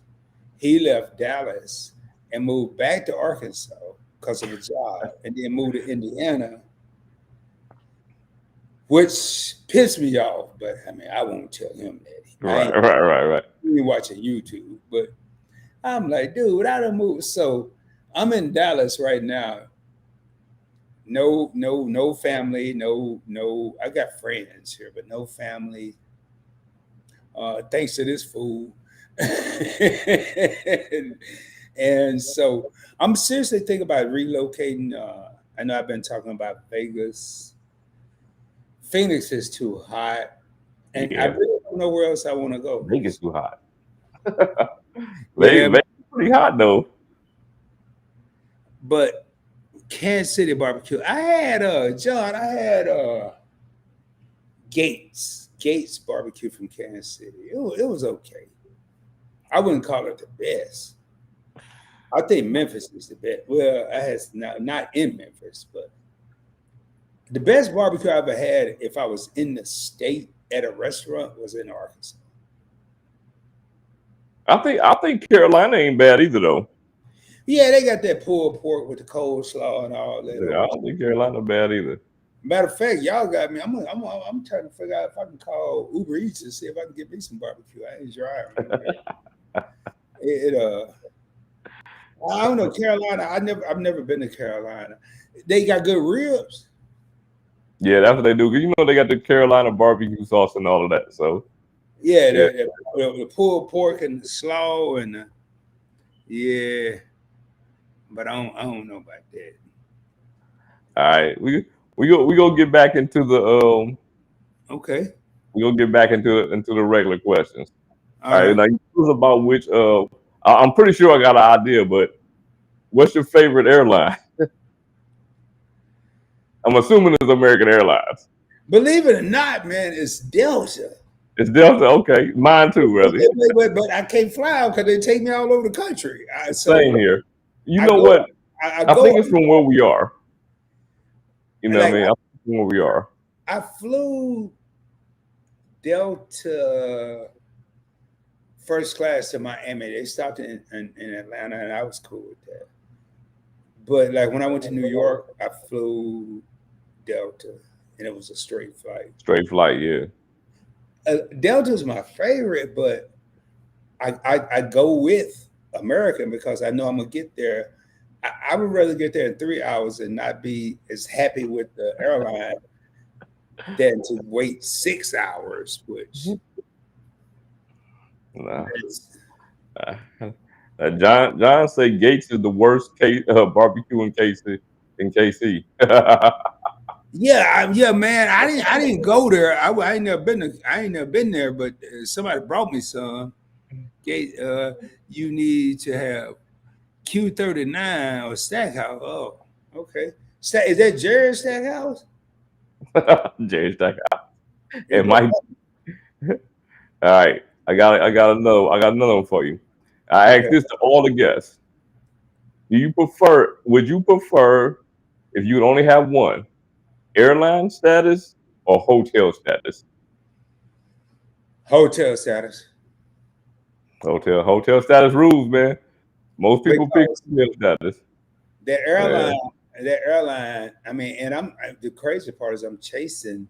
he left Dallas and moved back to Arkansas because of a job, and then moved to Indiana, which pissed me off. But I mean, I won't tell him that. Right. He watching YouTube, but I'm like, dude, I done moved. So I'm in Dallas right now. No family, no. I got friends here, but no family. Thanks to this fool. and so I'm seriously thinking about relocating. I know I've been talking about Vegas. Phoenix is too hot, and I Yeah. really don't know where else I want to go. Vegas too hot. Yeah, Vegas pretty hot though. but Kansas City barbecue. I had John. I had Gates barbecue from Kansas City. It was okay. I wouldn't call it the best. I think Memphis is the best. Well, I had not in Memphis, but the best barbecue I ever had, if I was in the state at a restaurant, was in Arkansas. I think Carolina ain't bad either though. Yeah, they got that pulled pork with the coleslaw and all that. Yeah, I don't think Carolina bad either. Matter of fact, y'all got me. I'm trying to figure out if I can call Uber Eats and see if I can get me some barbecue. I ain't driving. I don't know Carolina. I've never been to Carolina. They got good ribs. Yeah, that's what they do. 'Cause you know they got the Carolina barbecue sauce and all of that. So Yeah, the pulled pork and the slaw and yeah, but I don't know about that. all right, we go get back into the Okay, we gonna get back into the regular questions. all All right, right. now you was about which I'm pretty sure I got an idea, but what's your favorite airline? I'm assuming it's American Airlines. Believe it or not, man, it's Delta. It's Delta. Okay, mine too, really. But I can't fly because they take me all over the country. Same here. You I know go, what? I I go. think it's from where we are. You know what I Like mean? I think it's from where we are. I flew Delta first class to Miami. They stopped in Atlanta, and I was cool with that. But like when I went to New York, I flew Delta, and it was a straight flight. Straight flight, yeah. Delta is my favorite, but I go with American because I know I'm gonna get there. I would rather get there in 3 hours and not be as happy with the airline than to wait 6 hours, which Nah. John say Gates is the worst barbecue in KC. Yeah, man. I didn't go there. I ain't never been. I ain't never been there. But somebody brought me some. Okay, you need to have Q39 or Stackhouse. Oh, okay. Is that Jerry Stackhouse? Jerry Stack. Hey, It bro. might. All right. I got another one for you. I ask Okay. this to all the guests. Would you prefer if you'd only have one, airline status or hotel status? Hotel status. Hotel status rules, man. Most people pick Because hotel status. the Yeah. airline, I mean, and the crazy part is I'm chasing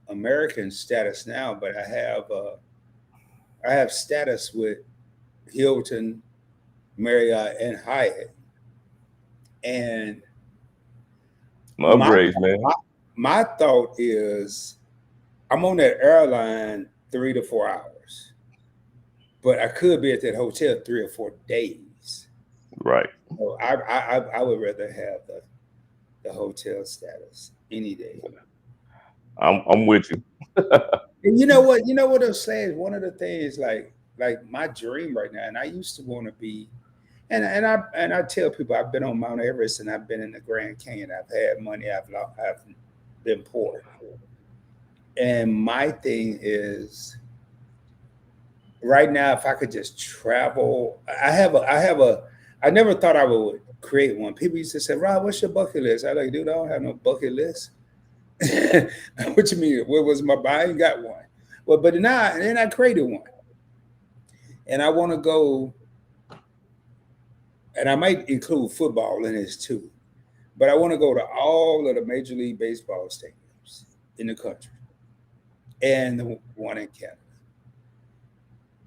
American status now, but I have status with Hilton, Marriott, and Hyatt. And Some my upgrades, man. my, my thought is I'm on that airline 3 to 4 hours, but I could be at that hotel 3 or 4 days. Right. So I would rather have the hotel status any day. I'm with you. And you know what? You know what I'm saying? One of the things like my dream right now, and I used to want to be, and I tell people I've been on Mount Everest and I've been in the Grand Canyon. I've had money. I've been poor. And my thing is right now, if I could just travel, I never thought I would create one. People used to say, Rob, what's your bucket list? I like, dude, I don't have no bucket list. What you mean? What was my buy? I ain't got one. Well, but then I created one. And I want to go, and I might include football in this too, but I want to go to all of the Major League Baseball stadiums in the country and the one in Canada.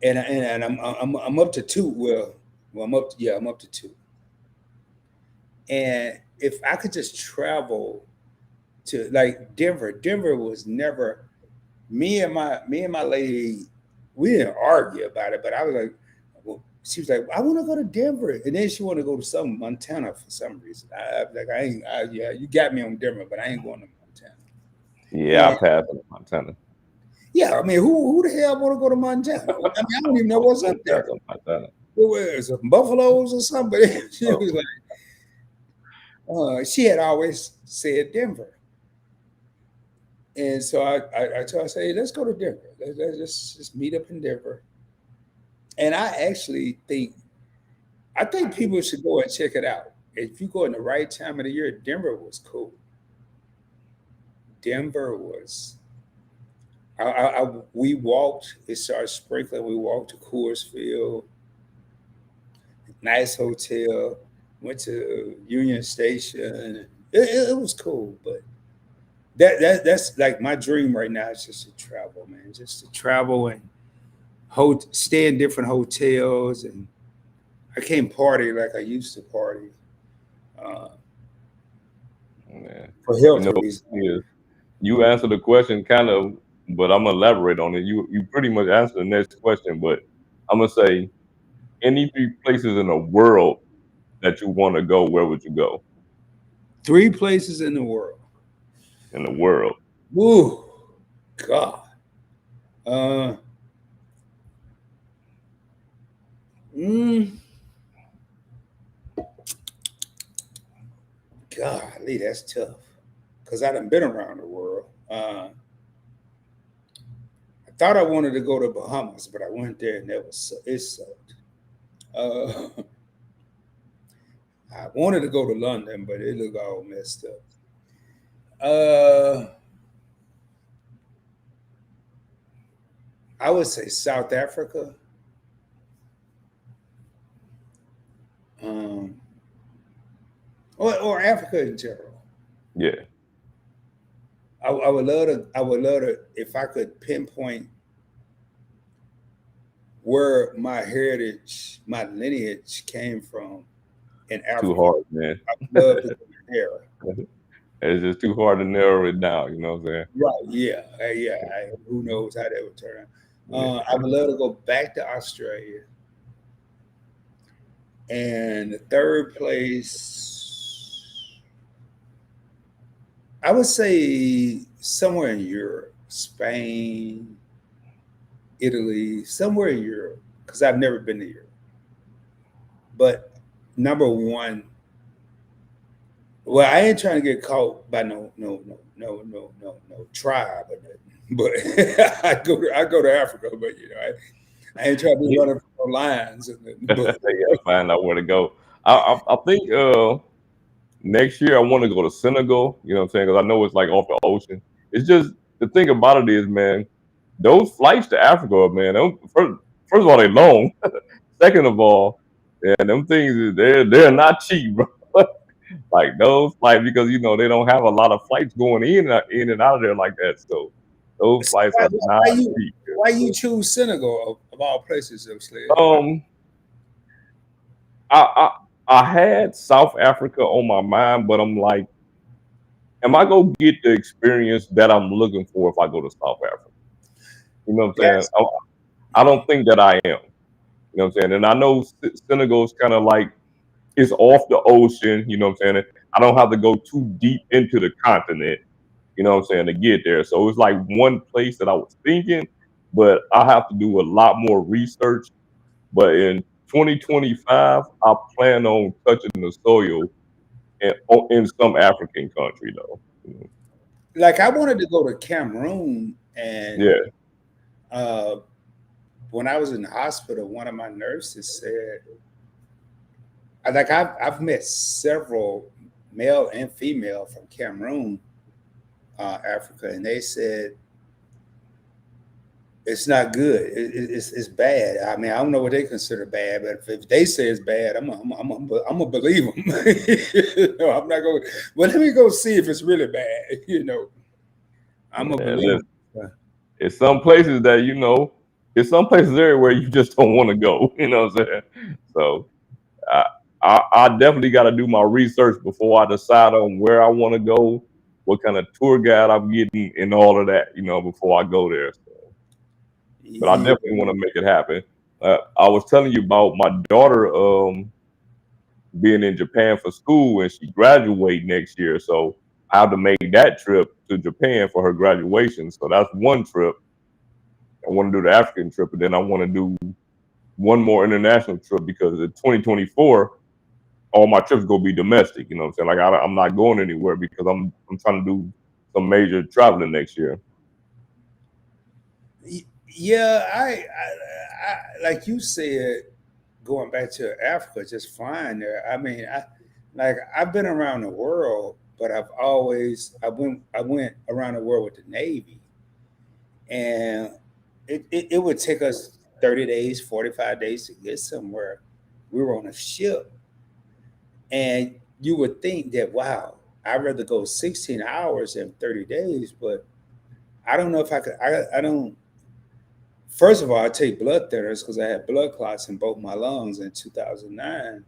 And I'm up to two. Well, I'm up to two. And if I could just travel to like Denver was never me and my lady. We didn't argue about it, but I was like, well, she was like, I want to go to Denver, and then she wanted to go to some Montana for some reason. I was like, yeah, you got me on Denver, but I ain't going to Montana. Yeah, I And passed on Montana. yeah, I mean, who the hell want to go to Montana? I mean, I don't even know what's up Passed there. on Montana. It was some buffaloes or something. She Oh, was like, she had always said Denver. And so I told her, I said, hey, let's go to Denver. Let's just meet up in Denver. And I think people should go and check it out. If you go in the right time of the year, Denver was cool. Denver was. We walked. It started sprinkling. We walked to Coors Field, nice hotel. Went to Union Station. It was cool, but that's like my dream right now is just to travel, man. Just to travel and stay in different hotels, and I can't party like I used to party uh, man. for You health know, reasons. yeah, you answered the question kind of, but I'm gonna elaborate on it. You pretty much answered the next question, but I'm gonna say any three places in the world that you want to go, where would you go 3 places in the world. in the world? Woo, God. Uh, mm, Golly, that's tough. Cause I done been around the world. I thought I wanted to go to Bahamas, but I went there and it sucked. Uh, I wanted to go to London, but it looked all messed up. Uh, I would say South Africa, um, or Africa in general. Yeah, I would love to. I would love to if I could pinpoint where my heritage, my lineage came from in too Africa. hard, man. I would love to go there. It's just too hard to narrow it down. You know what I'm saying? Right? Yeah. Yeah. Who knows how that would turn out? Yeah. I would love to go back to Australia. And the third place, I would say somewhere in Europe, Spain, Italy, somewhere in Europe, because I've never been to Europe. But number one, well, I ain't trying to get caught by no tribe or nothing. But I go to Africa, but I ain't trying to be running from no lions and nothing. But Yeah, find out where to go. I think next year I want to go to Senegal. You know what I'm saying? Because I know it's like off the ocean. It's just the thing about it is, man, those flights to Africa, man. First of all, they long. Second of all, yeah, them things they're not cheap, bro. Like those flights because they don't have a lot of flights going in and out of there like that. So those so flights are not cheap. why you choose Senegal of all places, Sledge? Um, I I had South Africa on my mind, but I'm like, am I gonna get the experience that I'm looking for if I go to South Africa? You know what I'm saying? Yes. I don't think that I am. You know what I'm saying? And I know Senegal's kind of like it's off the ocean. You know what I'm saying? I don't have to go too deep into the continent. You know what I'm saying, to get there. So it's like one place that I was thinking, but I have to do a lot more research. But in 2025, I plan on touching the soil in some African country, though. Like I wanted to go to Cameroon, and Yeah, uh, when I was in the hospital, one of my nurses said, like I've met several male and female from Cameroon, Africa, and they said it's not good. It's bad. I mean, I don't know what they consider bad, but if they say it's bad, I'm gonna believe them. I'm not going. Well, let me go see if it's really bad. I'm gonna yeah. believe Listen, them. it's some places that it's some places everywhere you just don't want to go. You know what I'm saying? So I I definitely got to do my research before I decide on where I want to go, what kind of tour guide I'm getting, and all of that. Before I go there. But I Yeah. definitely want to make it happen. I was telling you about my daughter being in Japan for school, and she graduate next year. So I have to make that trip to Japan for her graduation. So that's one trip. I want to do the African trip, and then I want to do one more international trip because in 2024, all my trips gonna be domestic. You know what I'm saying? Like I'm not going anywhere because I'm trying to do some major traveling next year. Yeah, like you said, going back to Africa, just flying there. I mean, I've been around the world, but I went around the world with the Navy, and it would take us 30 days, 45 days to get somewhere. We were on a ship, and you would think that, wow, I'd rather go 16 hours than 30 days, but I don't know if I could. I don't. First of all, I take blood thinners because I had blood clots in both my lungs in 2009.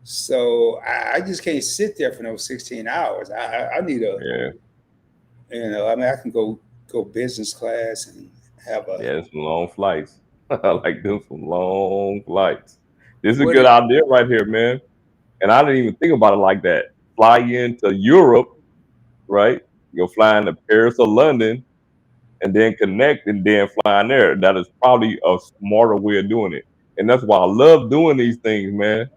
So I just can't sit there for no 16 hours. I need a, Yeah, I mean, I can go business class and have a, yeah, some long flights. I like them some long flights. This is a what good it, idea right here, man. And I didn't even think about it like that. Fly into Europe, right? You'll fly into Paris or London, and then connect, and then fly in there. That is probably a smarter way of doing it. And that's why I love doing these things, man.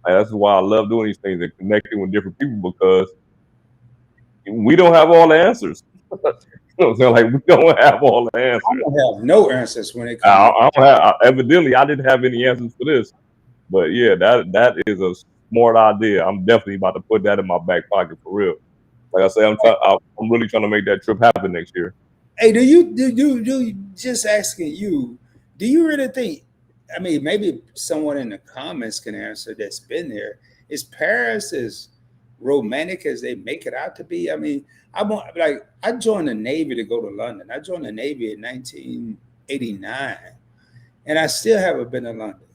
Like, that's why I love doing these things and connecting with different people because we don't have all the answers. You know what I'm saying? Like we don't have all the I answers. don't have no answers when it comes to. I don't have. Evidently, I didn't have any answers for this. But yeah, that is a smart idea. I'm definitely about to put that in my back pocket for real. Like I say, I'm really trying to make that trip happen next year. Hey, do you just asking you? Do you really think? I mean, maybe someone in the comments can answer that's been there. Is Paris as romantic as they make it out to be? I mean, I joined the Navy to go to London. I joined the Navy in 1989, and I still haven't been to London.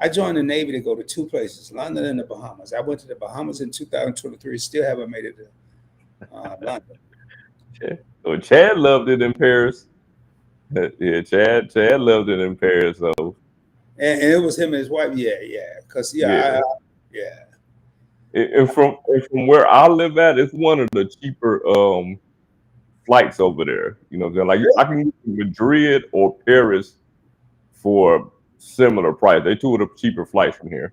I joined the Navy to go to two places, London and the Bahamas. I went to the Bahamas in 2023. Still haven't made it to London. So Chad loved it in Paris. Yeah, Chad loved it in Paris. So And it was him and his wife. Yeah, yeah. Cause yeah, yeah. And from where I live at, it's one of the cheaper flights over there. You know, they're like I can get to Madrid or Paris for similar price. They two of the cheaper flights from here.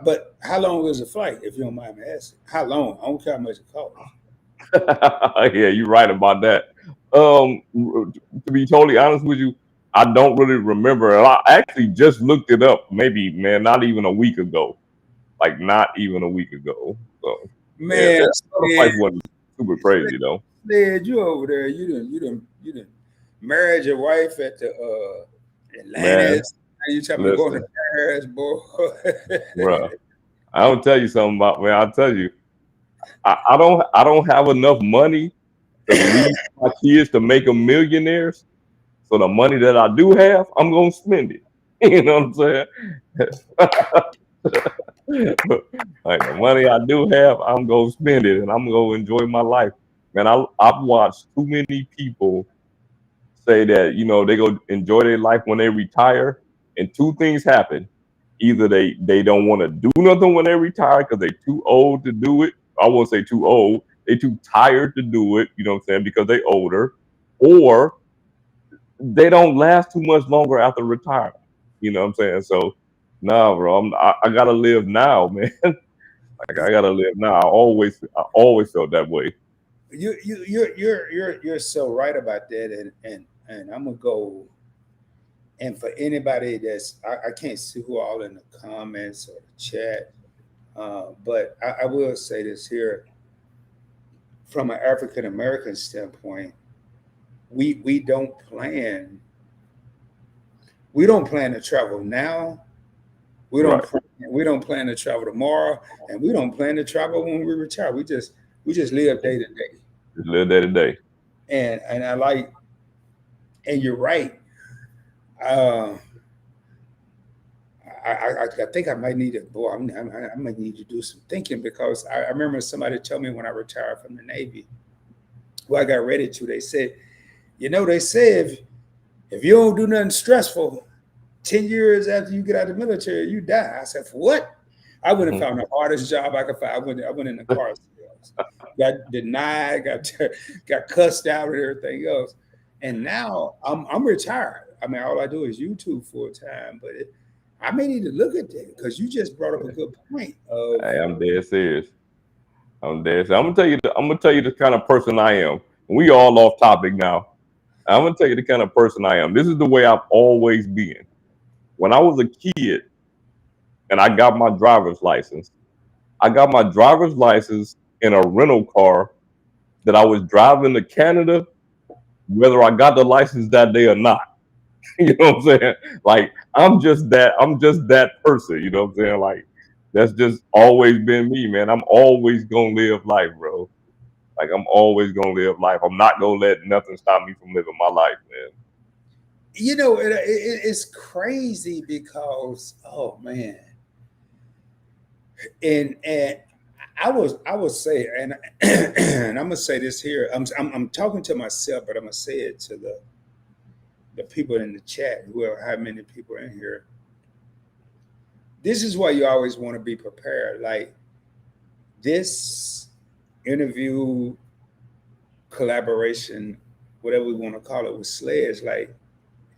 But how long is the flight, if you don't mind me asking? How long? I don't care how much it costs. Yeah, you're right about that. To be totally honest with you, I don't really remember. And I actually just looked it up. Maybe, man, not even a week ago. Like not even a week ago. So yeah, Man, the price wasn't super crazy though. Sledge, you over there? You didn't married your wife at the Man, Atlantis. You talking about going to listen, Paris, boy? bruh. I'll tell you something about man. I'll tell you, I don't have enough money to leave my kids to make them millionaires. So the money that I do have, I'm gonna spend it. You know what I'm saying? Like the money I do have, I'm gonna spend it and I'm gonna enjoy my life. Man, I've watched too many people say that, they go enjoy their life when they retire, and two things happen. Either they don't want to do nothing when they retire because they're too old to do it. I won't say too old, they too tired to do it, you know what I'm saying, because they older, or they don't last too much longer after retirement. You know what I'm saying? So nah, bro, I gotta live now, man. Like I gotta live now. I always felt that way. You're so right about that, and I'm gonna go. And for anybody I can't see who all in the comments or the chat, but I will say this here from an African American standpoint, we don't plan to travel now. We don't Right. plan, we don't plan to travel tomorrow, and we don't plan to travel when we retire. We just live day to day. Just live day to day. And I like, and you're right. Uh, I think I might need to, boy, I might need to do some thinking because I remember somebody told me when I retired from the Navy, well, I got ready to, they said, they say if you don't do nothing stressful, 10 years after you get out of the military, you die. I said, for what? I went and Mhm. found the hardest job I could find. I went in the car sales, got denied, got cussed out and everything else. And now I'm retired. I mean, all I do is YouTube full time, but I may need to look at that because you just brought up a good point of Hey, I'm dead serious. I'm dead serious. I'm gonna tell you the kind of person I am. We all off topic now. I'm gonna tell you the kind of person I am. This is the way I've always been. When I was a kid and I got my driver's license, I got my driver's license in a rental car that I was driving to Canada, whether I got the license that day or not. You know what I'm saying? Like I'm just that person, you know what I'm saying? Like that's just always been me, man. I'm always gonna live life, bro. Like I'm always gonna live life. I'm not gonna let nothing stop me from living my life, man. it's crazy because oh man, and I was say and and I'm gonna say this here. I'm talking to myself, but I'm gonna say it to the people in the chat, whoever how many people are in here. This is why you always want to be prepared. Like this interview collaboration, whatever we want to call it, with Sledge, like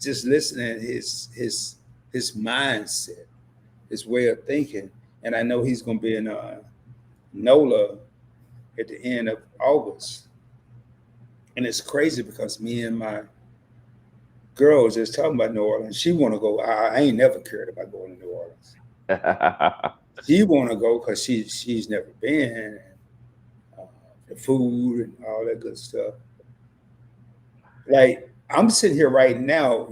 just listening his mindset, his way of thinking. And I know he's gonna be in NOLA at the end of August. And it's crazy because me and my girl was just talking about New Orleans. She wanna go. I ain't never cared about going to New Orleans. She wanna go because she's never been, and uh, the food and all that good stuff. Like I'm sitting here right now,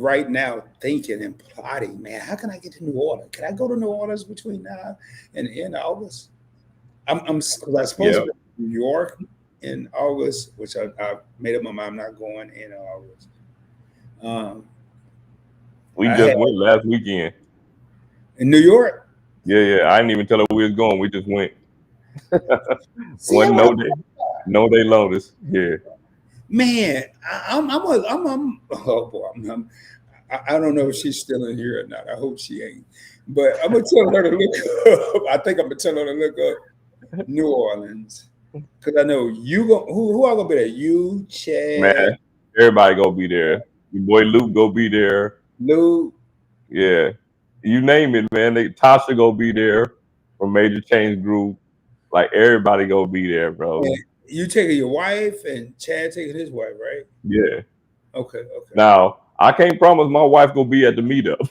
thinking and plotting, man, how can I get to New Orleans? Can I go to New Orleans between now and the end of August? Because I'm supposed Yeah. to be in New York in August, which I made up my mind I'm not going in August. Um, We I just had went last weekend. in New York. Yeah. I didn't even tell her we was going. We just went. See, One no day notice. Yeah. man, I'm oh boy, I don't know if she's still in here or not. I hope she ain't. But I'm gonna tell her to look up. I think I'm gonna tell her to look up New Orleans because I know you go. Who are gonna be there? You, Chad, Man, everybody gonna be there. Your boy Luke go be there. Lou. Yeah, you name it, man. Tasha gonna be there from Major Change Group. Like everybody gonna be there, bro. And you taking your wife and Chad taking his wife, right? Yeah. Okay, okay. Now I can't promise my wife gonna be at the meetup.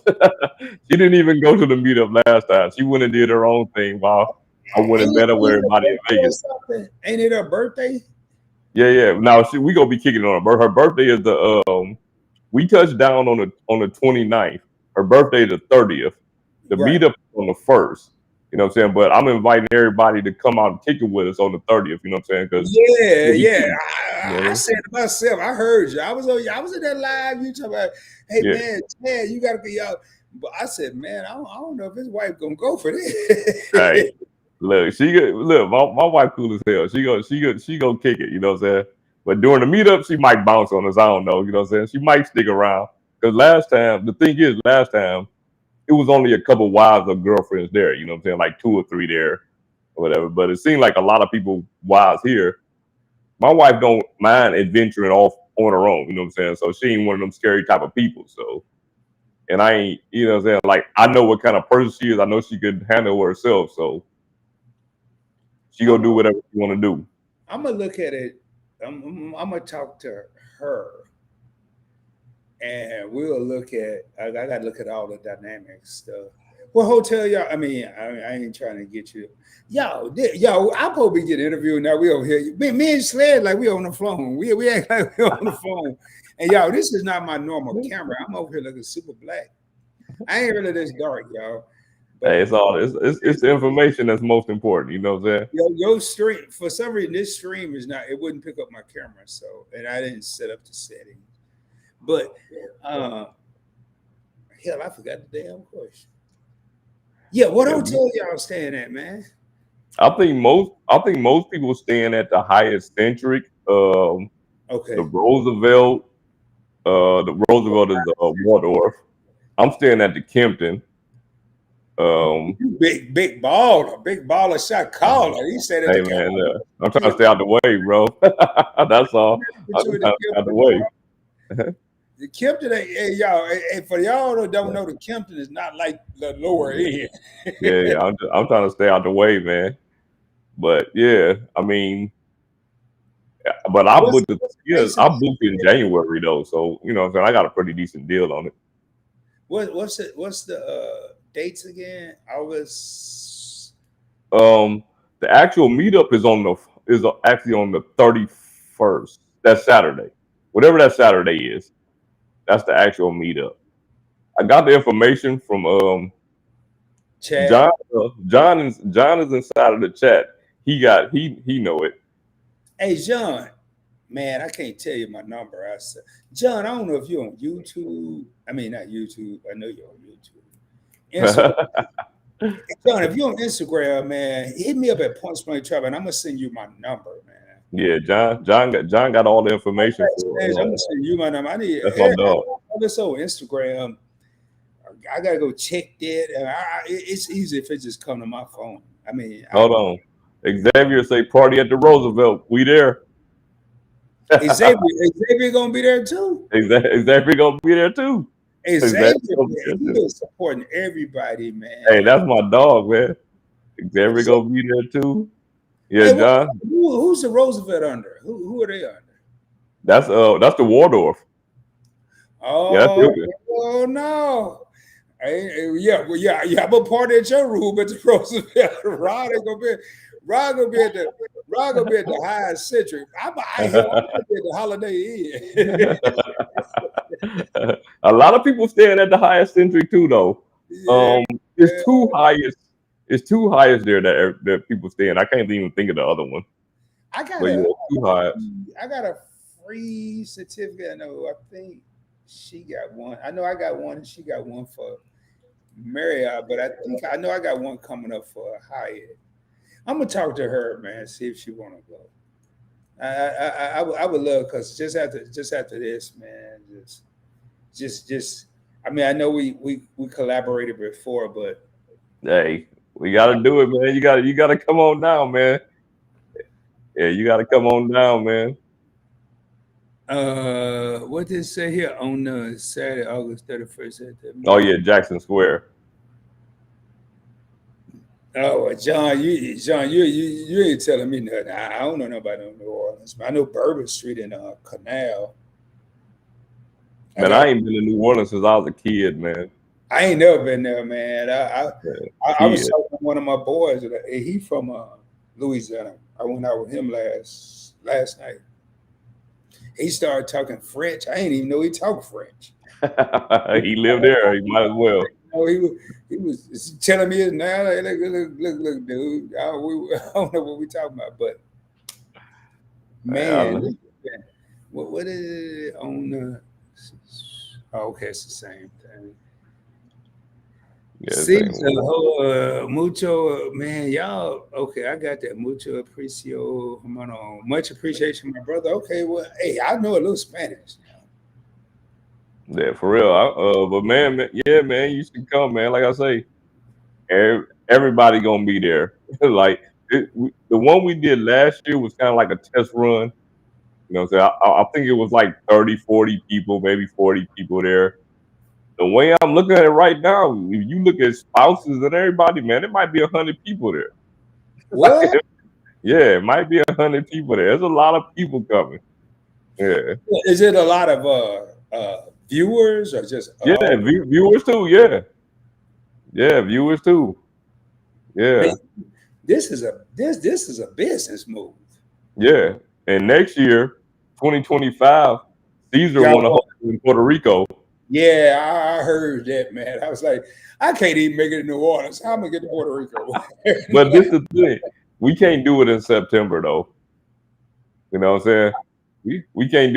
She didn't even go to the meetup last time. She went and did her own thing while I went and met her with everybody in Vegas. Ain't it her birthday? Yeah. Now we gonna be kicking it on her birthday. Her birthday is we touched down on the 29th. Her birthday is the 30th. The Right. meetup is on the 1st. You know what I'm saying? But I'm inviting everybody to come out and kick it with us on the 30th. You know what I'm saying? Because I said to myself, I heard you. I was in that live. You talking about, hey man, Chad, you gotta be out. But I said, man, I don't know if his wife gonna go for this. Hey, look, my wife cool as hell. She gonna kick it. You know what I'm saying? But during the meetup, she might bounce on us. I don't know. You know what I'm saying? She might stick around. Because last time it was only a couple wives or girlfriends there. You know what I'm saying? Like 2 or 3 there or whatever. But it seemed like a lot of people wives here. My wife don't mind adventuring off on her own. You know what I'm saying? So she ain't one of them scary type of people. So, and I ain't, you know what I'm saying? Like, I know what kind of person she is. I know she could handle herself. So she gonna do whatever she want to do. I'm gonna look at it. I'm gonna talk to her, and we'll look at. I gotta look at all the dynamics stuff. What hotel y'all? I mean, I ain't trying to get you. Yo, I'm supposed to be getting interviewed now. We over here. Me and Sledge like we on the phone. We act like we on the phone. And y'all, this is not my normal camera. I'm over here looking super black. I ain't really this dark, y'all. But Hey, it's the information that's most important. You know what I'm saying? your stream, for some reason, this stream is not. It wouldn't pick up my camera, so and I didn't set up the settings. But hell, I forgot the damn question. Yeah, what hotel y'all staying at, man? I think most people staying at the Hyatt Centric, Okay. the Roosevelt. The Roosevelt is Waldorf. I'm staying at the Kimpton. Big baller shot caller. He said it. Hey man, I'm trying to stay out the way, bro. That's all. I'm trying to stay out the way. The Kimpton, hey y'all, hey, for y'all who don't know, the Kimpton is not like the lower end. Yeah. I'm trying to stay out the way, man. But yeah, I mean, but I booked in January though, so you know what I'm saying, I got a pretty decent deal on it. What's the dates again? August. The actual meetup is actually on the 31st. That's Saturday. Whatever that Saturday is, that's the actual meetup. I got the information from Chad. John is inside of the chat. He know it. Hey John, man, I can't tell you my number. I said, John, I don't know if you're on YouTube. I mean, not YouTube. I know you're on YouTube. Instagram. John, if you're on Instagram, man, hit me up at Point Blank Travel, and I'm gonna send you my number, man. Yeah, John got all the information. I'm gonna send you my number. I need. That's my dog. This on Instagram. I gotta go check that. It's easy if it just come to my phone. I mean, hold on. Xavier say party at the Roosevelt. We there. Xavier gonna be there too. Xavier gonna be there too. Xavier is supporting everybody, man. Hey, that's my dog, man. Xavier gonna be there too. Yeah, hey, John. Who's the Roosevelt under? Who are they under? That's the Waldorf. Oh, yeah, oh no. Yeah. I'm a party at your room, but the Roosevelt. Rod gonna be at the Hyatt Centric. I'm at the Holiday Inn. A lot of people staying at the Hyatt Centric too, though. Yeah, it's two Hyatts there that people stay in. I can't even think of the other one. I got a free certificate. I think she got one. I know I got one, and she got one for Marriott, but I know I got one coming up for Hyatt. I'm gonna talk to her, man, see if she want to go. I would love, because just after this, man, just I mean, I know we collaborated before, but Hey, we got to do it, man. You got to come on down, man. Yeah, you got to come on down, man. what did it say here on Saturday, August 31st at the Oh meeting? yeah, Jackson Square. Oh, well, John, you ain't telling me nothing. I don't know nobody in New Orleans. I know Bourbon Street and Canal. I Man, got. I ain't been to New Orleans since I was a kid, man. I ain't never been there, man. Yeah, I was kid. talking to one of my boys. He from Louisiana. I went out with him last night. He started talking French. I didn't even know he talked French. He lived there. He might as well. Oh, he was telling me his now. Like, look, dude. I don't know what we talking about, but man, what is it on the? Oh, okay, it's the same thing. Yeah, See, same one. mucho, man, y'all. Okay, I got that mucho aprecio, hermano. Much appreciation, my brother. Okay, well, hey, I know a little Spanish. Yeah, for real. But man, yeah, man, you should come, man. Like I say, everybody gonna be there. Like the one we did last year was kind of like a test run. You know what I'm saying? I think it was like 30, 40 people, maybe 40 people there. The way I'm looking at it right now, if you look at spouses and everybody, man, it might be 100 people there. What Yeah, it might be 100 people there. There's a lot of people coming. Yeah, is it? A lot of viewers or just yeah, viewers too. Yeah, yeah, viewers too. man? Yeah, This is a business move. yeah. And next year, 2025, Caesar Y'all want to want- host it in Puerto Rico. Yeah, I heard that, man. I was like, I can't even make it to New Orleans. How am I gonna get to Puerto Rico? But this is the thing. We can't do it in September though. You know what I'm saying? We can't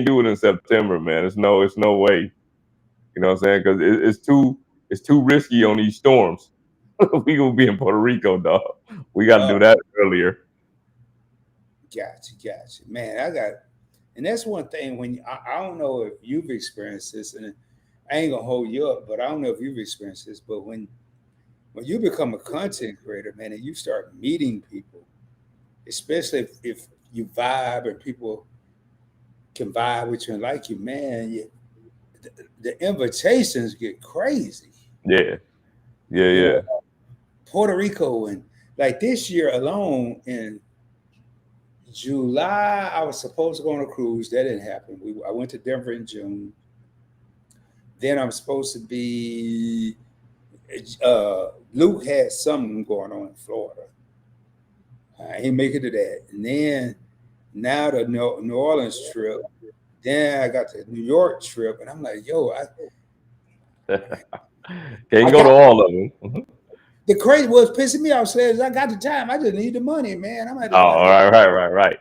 do it in September, man. It's no way. You know what I'm saying? Because it's too risky on these storms. We gonna be in Puerto Rico, dog. We got to uh, do that earlier. gotcha, man. And that's one thing I don't know if you've experienced this, and I ain't gonna hold you up, but I don't know if you've experienced this. But when you become a content creator, man, and you start meeting people, especially if you vibe and people can vibe with you and like you, man, the invitations get crazy. Yeah, yeah, You know, yeah. Puerto Rico and like this year alone in July, I was supposed to go on a cruise. That didn't happen. I went to Denver in June. Then I'm supposed to be. Luke had something going on in Florida. I ain't make it to that. And then now the New Orleans trip. Then I got the New York trip, and I'm like, yo, Can't I go to got all of them. Mhm. the crazy was pissing me off. Says I got the time. I just need the money, man. I'm at Oh, the all right, right, right, right.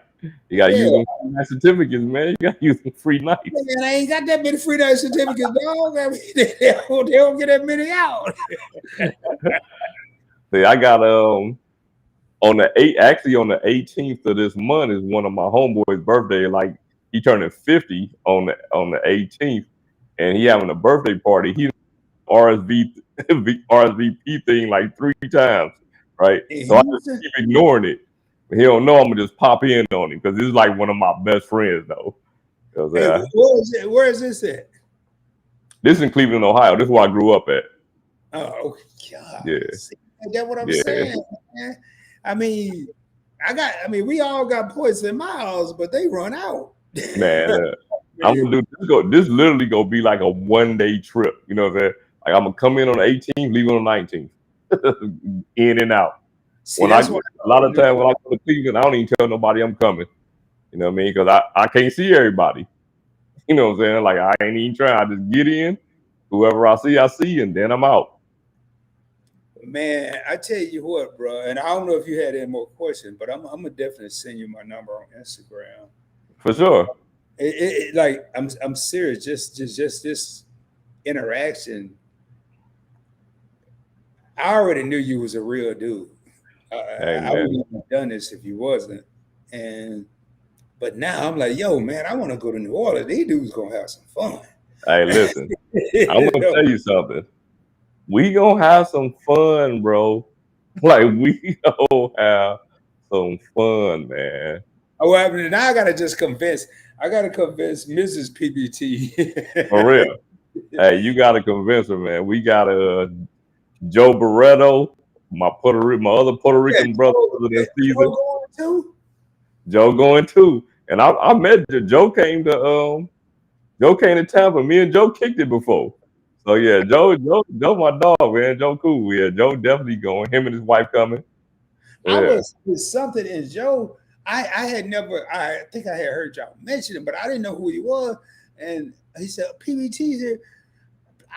You got to use yeah. them free night certificates, man. You got to use them free nights. Man, I ain't got that many free night certificates, dog. I mean, they don't get that many out. See, I got actually on the 18th of this month is one of my homeboys' birthday. Like he turning 50 on the 18th, and he having a birthday party. He RSV RSVP thing like 3 times, right? In So I just Houston? keep ignoring it. He don't know I'm gonna just pop in on him because this is like one of my best friends though. You know what Hey, I'm saying? where is it? Where is this at? This is in Cleveland, Ohio. This is where I grew up at. Oh, God. Yeah, See, that's what I'm yeah, saying, man. I mean, we all got points in my house, but they run out. man. I'm gonna do this. This literally gonna be like a 1 day trip. You know what I'm saying? Like I'm gonna come in on the 18th, leave on the 19th, in and out. See, When I that's go, why a lot of times when I go to Cleveland, I don't even tell nobody I'm coming. You know what I mean? Because I can't see everybody. You know what I'm saying? Like I ain't even trying. I just get in. Whoever I see, and then I'm out. man, I tell you what, bro, and I don't know if you had any more questions, but I'm gonna definitely send you my number on Instagram. For sure. Like I'm serious. Just this interaction. I already knew you was a real dude. Hey I man. wouldn't have done this if you wasn't. And but now I'm like, yo, man, I want to go to New Orleans. These dudes gonna have some fun. Hey, listen, I'm You gonna know? tell you something. We gonna have some fun, bro. Like we gonna have some fun, man. Oh, well, now I gotta just convince. I gotta convince Mrs. PBT. For real. Hey, you gotta convince her, man. We got Joe Barreto, my other Puerto Yeah, Rican brother Joe this season. going too. Joe going too. And I met Joe Joe came to Tampa. Me and Joe kicked it before. So yeah, Joe my dog, man. Joe cool. Yeah, Joe definitely going. Him and his wife coming. I Yeah. was with something in Joe. I had never. I think I had heard y'all mention him, but I didn't know who he was. And he said PBT's here.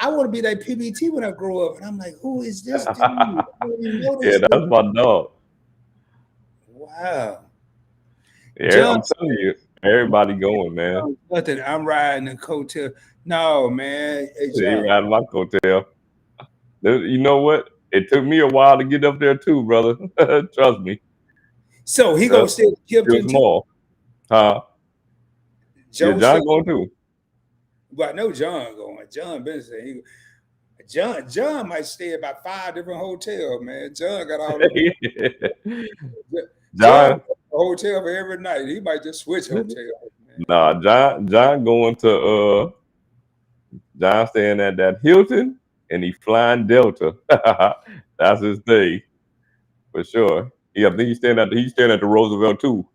I want to be like PBT when I grow up. And I'm like, who is this dude? I don't even know Yeah, this that's dude. my dog. Wow. Yeah, John I'm telling you, everybody going, man. nothing. I'm riding the coattail. No, man. Hey, He John. riding my coattail. You know what? It took me a while to get up there too, brother. Trust me. So he gonna stay at Still Hilton too? small. Huh? Yeah, Joe John said, going too. well, I know John going. John been saying John might stay at about 5 different hotels, man. John got all of them. John John, got a hotel for every night. He might just switch hotels, man. nah, John going to John staying at that Hilton and he flying Delta. That's his thing for sure. Yeah, I think he's staying at the Roosevelt too.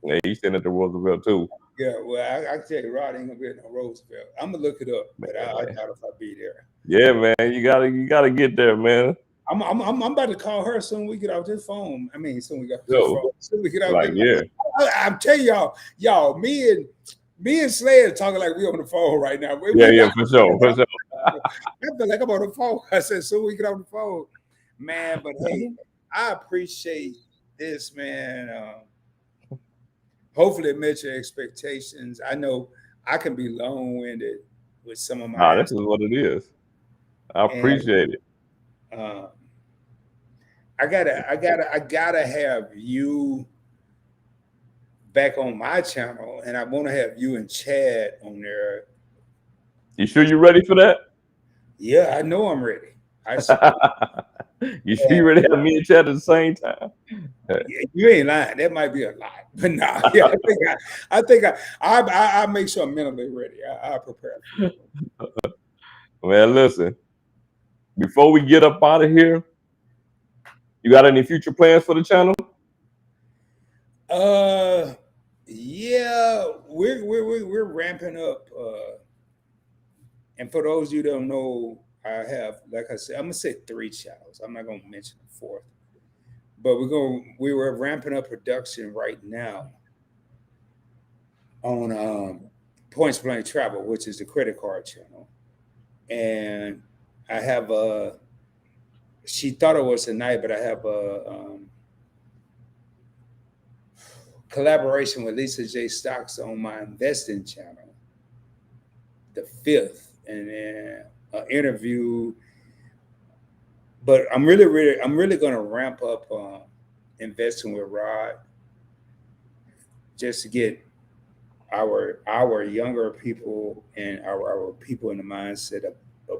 Yeah, he's staying at the Roosevelt too. Yeah, well, I can tell you, Rod ain't gonna be at no Roosevelt. I'm gonna look it up, but I Man. doubt if I'll be there. Yeah, man, you gotta get there, man. I'm about to call her soon we get off this phone. I mean, soon we got this Yo, phone. Soon we get off like this. yeah, I'm telling y'all, me and Sledge talking like we on the phone right now. yeah, for sure, for sure. I feel like I'm on the phone. I said, soon we get off the phone, man. But hey, I appreciate this, man. Hopefully, it met your expectations. I know I can be long-winded with some of my Nah, this answers, is what it is. I and appreciate it. I gotta have you back on my channel, and I want to have you and Chad on there. You sure you ready for that? Yeah, I know I'm ready. You sure you ready to have me and Chad at the same time? You ain't lying. That might be a lie, but nah. Yeah, I think I make sure I'm mentally ready. I prepare. Man, listen. Before we get up out of here, you got any future plans for the channel? Yeah, we're ramping up. And for those of you who don't know, I have, like I said, I'm gonna say 3 channels. I'm not gonna mention the 4th, but we were ramping up production right now on Points Blank Travel, which is the credit card channel, and I have a. She thought it was tonight, but I have a collaboration with Lisa J. Stocks on my investing channel, the 5th, and then an interview. But I'm really going to ramp up investing with Rod, just to get our younger people and our people in the mindset of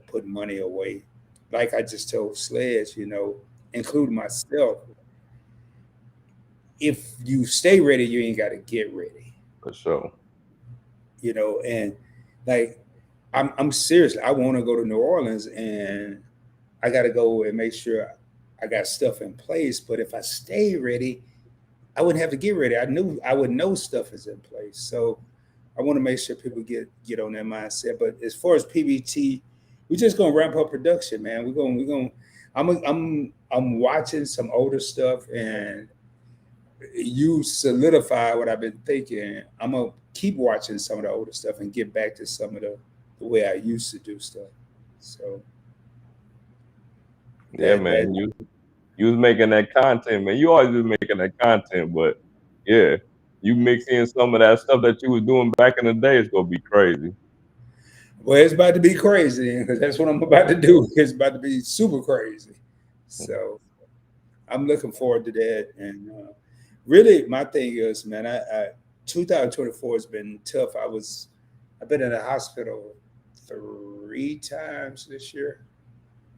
putting money away. Like I just told Sledge, including myself, if you stay ready, you ain't got to get ready. For sure. And like I'm seriously, I want to go to New Orleans, and I got to go and make sure I got stuff in place. But if I stay ready, I wouldn't have to get ready. I would know stuff is in place. So I want to make sure people get on that mindset. But as far as PBT, we're just gonna ramp up production, man. We're going. I'm watching some older stuff, and you solidify what I've been thinking. I'm gonna keep watching some of the older stuff and get back to some of the way I used to do stuff. So Yeah, man. You was making that content, man. You always was making that content, but yeah, you mix in some of that stuff that you was doing back in the day, it's gonna be crazy. well, it's about to be crazy because that's what I'm about to do. It's about to be super crazy. So I'm looking forward to that. And really, my thing is, man, I 2024 has been tough. I've been in the hospital 3 times this year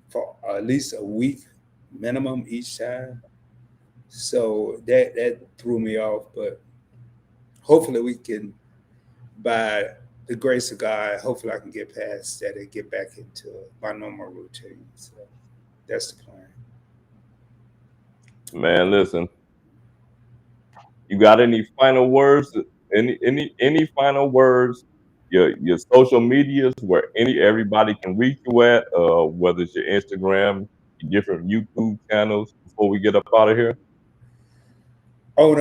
for at least a week minimum each time. So that threw me off, but hopefully we can, by the grace of God, hopefully I can get past that and get back into my normal routine. So that's the plan. Man, listen, you got any final words? Any final words? Your social medias where everybody can reach you at, whether it's your Instagram, your different YouTube channels. Before we get up out of here, On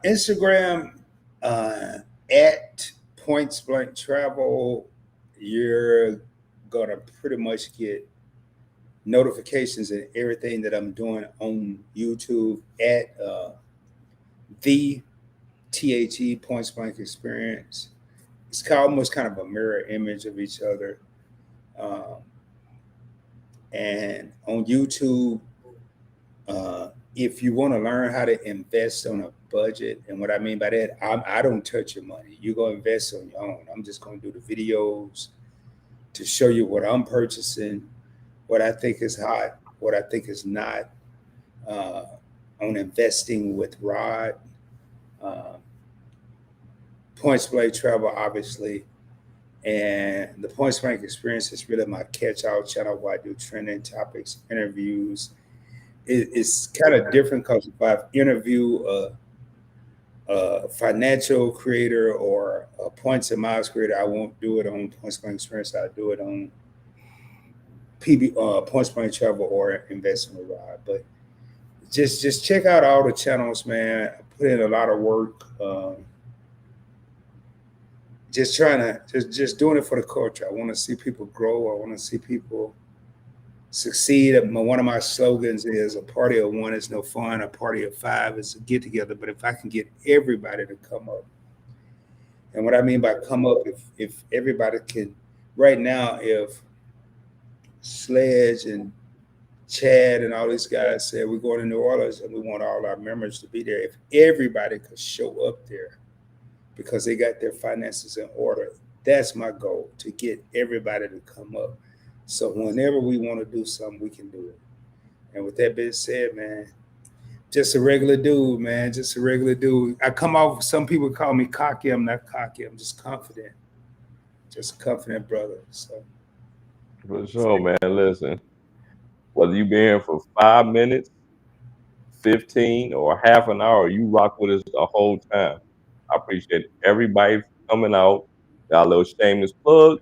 Instagram, uh, at Points Blank Travel, you're gonna pretty much get notifications and everything that I'm doing on YouTube at the Points Blank Experience. It's almost kind of a mirror image of each other. Um, and on YouTube, if you want to learn how to invest on a budget, and what I mean by that, I don't touch your money. You go invest on your own. I'm just going to do the videos to show you what I'm purchasing, what I think is hot, what I think is not, uh, on investing with Rod. Uh, Points Blank Travel, obviously, and the Points Blank Experience is really my catch-all channel where I do trending topics, interviews. It's kind of different because if I interview a financial creator or a points and miles creator, I won't do it on Points Blank Experience. I do it on Points Blank Travel or Investment with Rod. But just check out all the channels, man. I put in a lot of work. Just trying to just doing it for the culture. I want to see people grow. I want to see people succeed. One of my slogans is a party of one is no fun. A party of five is a get together. But if I can get everybody to come up, and what I mean by come up, if everybody can, right now, if Sledge and Chad and all these guys said we're going to New Orleans and we want all our members to be there, if everybody could show up there because they got their finances in order, that's my goal, to get everybody to come up. So whenever we want to do something, we can do it. And with that being said, man, just a regular dude, man. Just a regular dude. I come off, some people call me cocky. I'm not cocky. I'm just confident. Just a confident brother. So for sure, man. Listen, whether you been here for 5 minutes, 15, or half an hour, you rock with us the whole time. I appreciate everybody for coming out. Got a little shameless plug.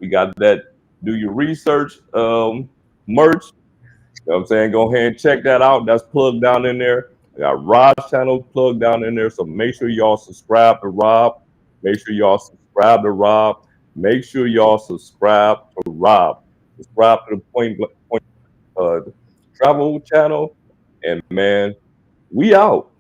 We got that do your research merch. You know what I'm saying? Go ahead and check that out. That's plugged down in there. I got Rob's channel plugged down in there. So make sure y'all subscribe to Rob. Make sure y'all subscribe to Rob. Make sure y'all subscribe to Rob. Subscribe to the Point Travel channel. And man, we out.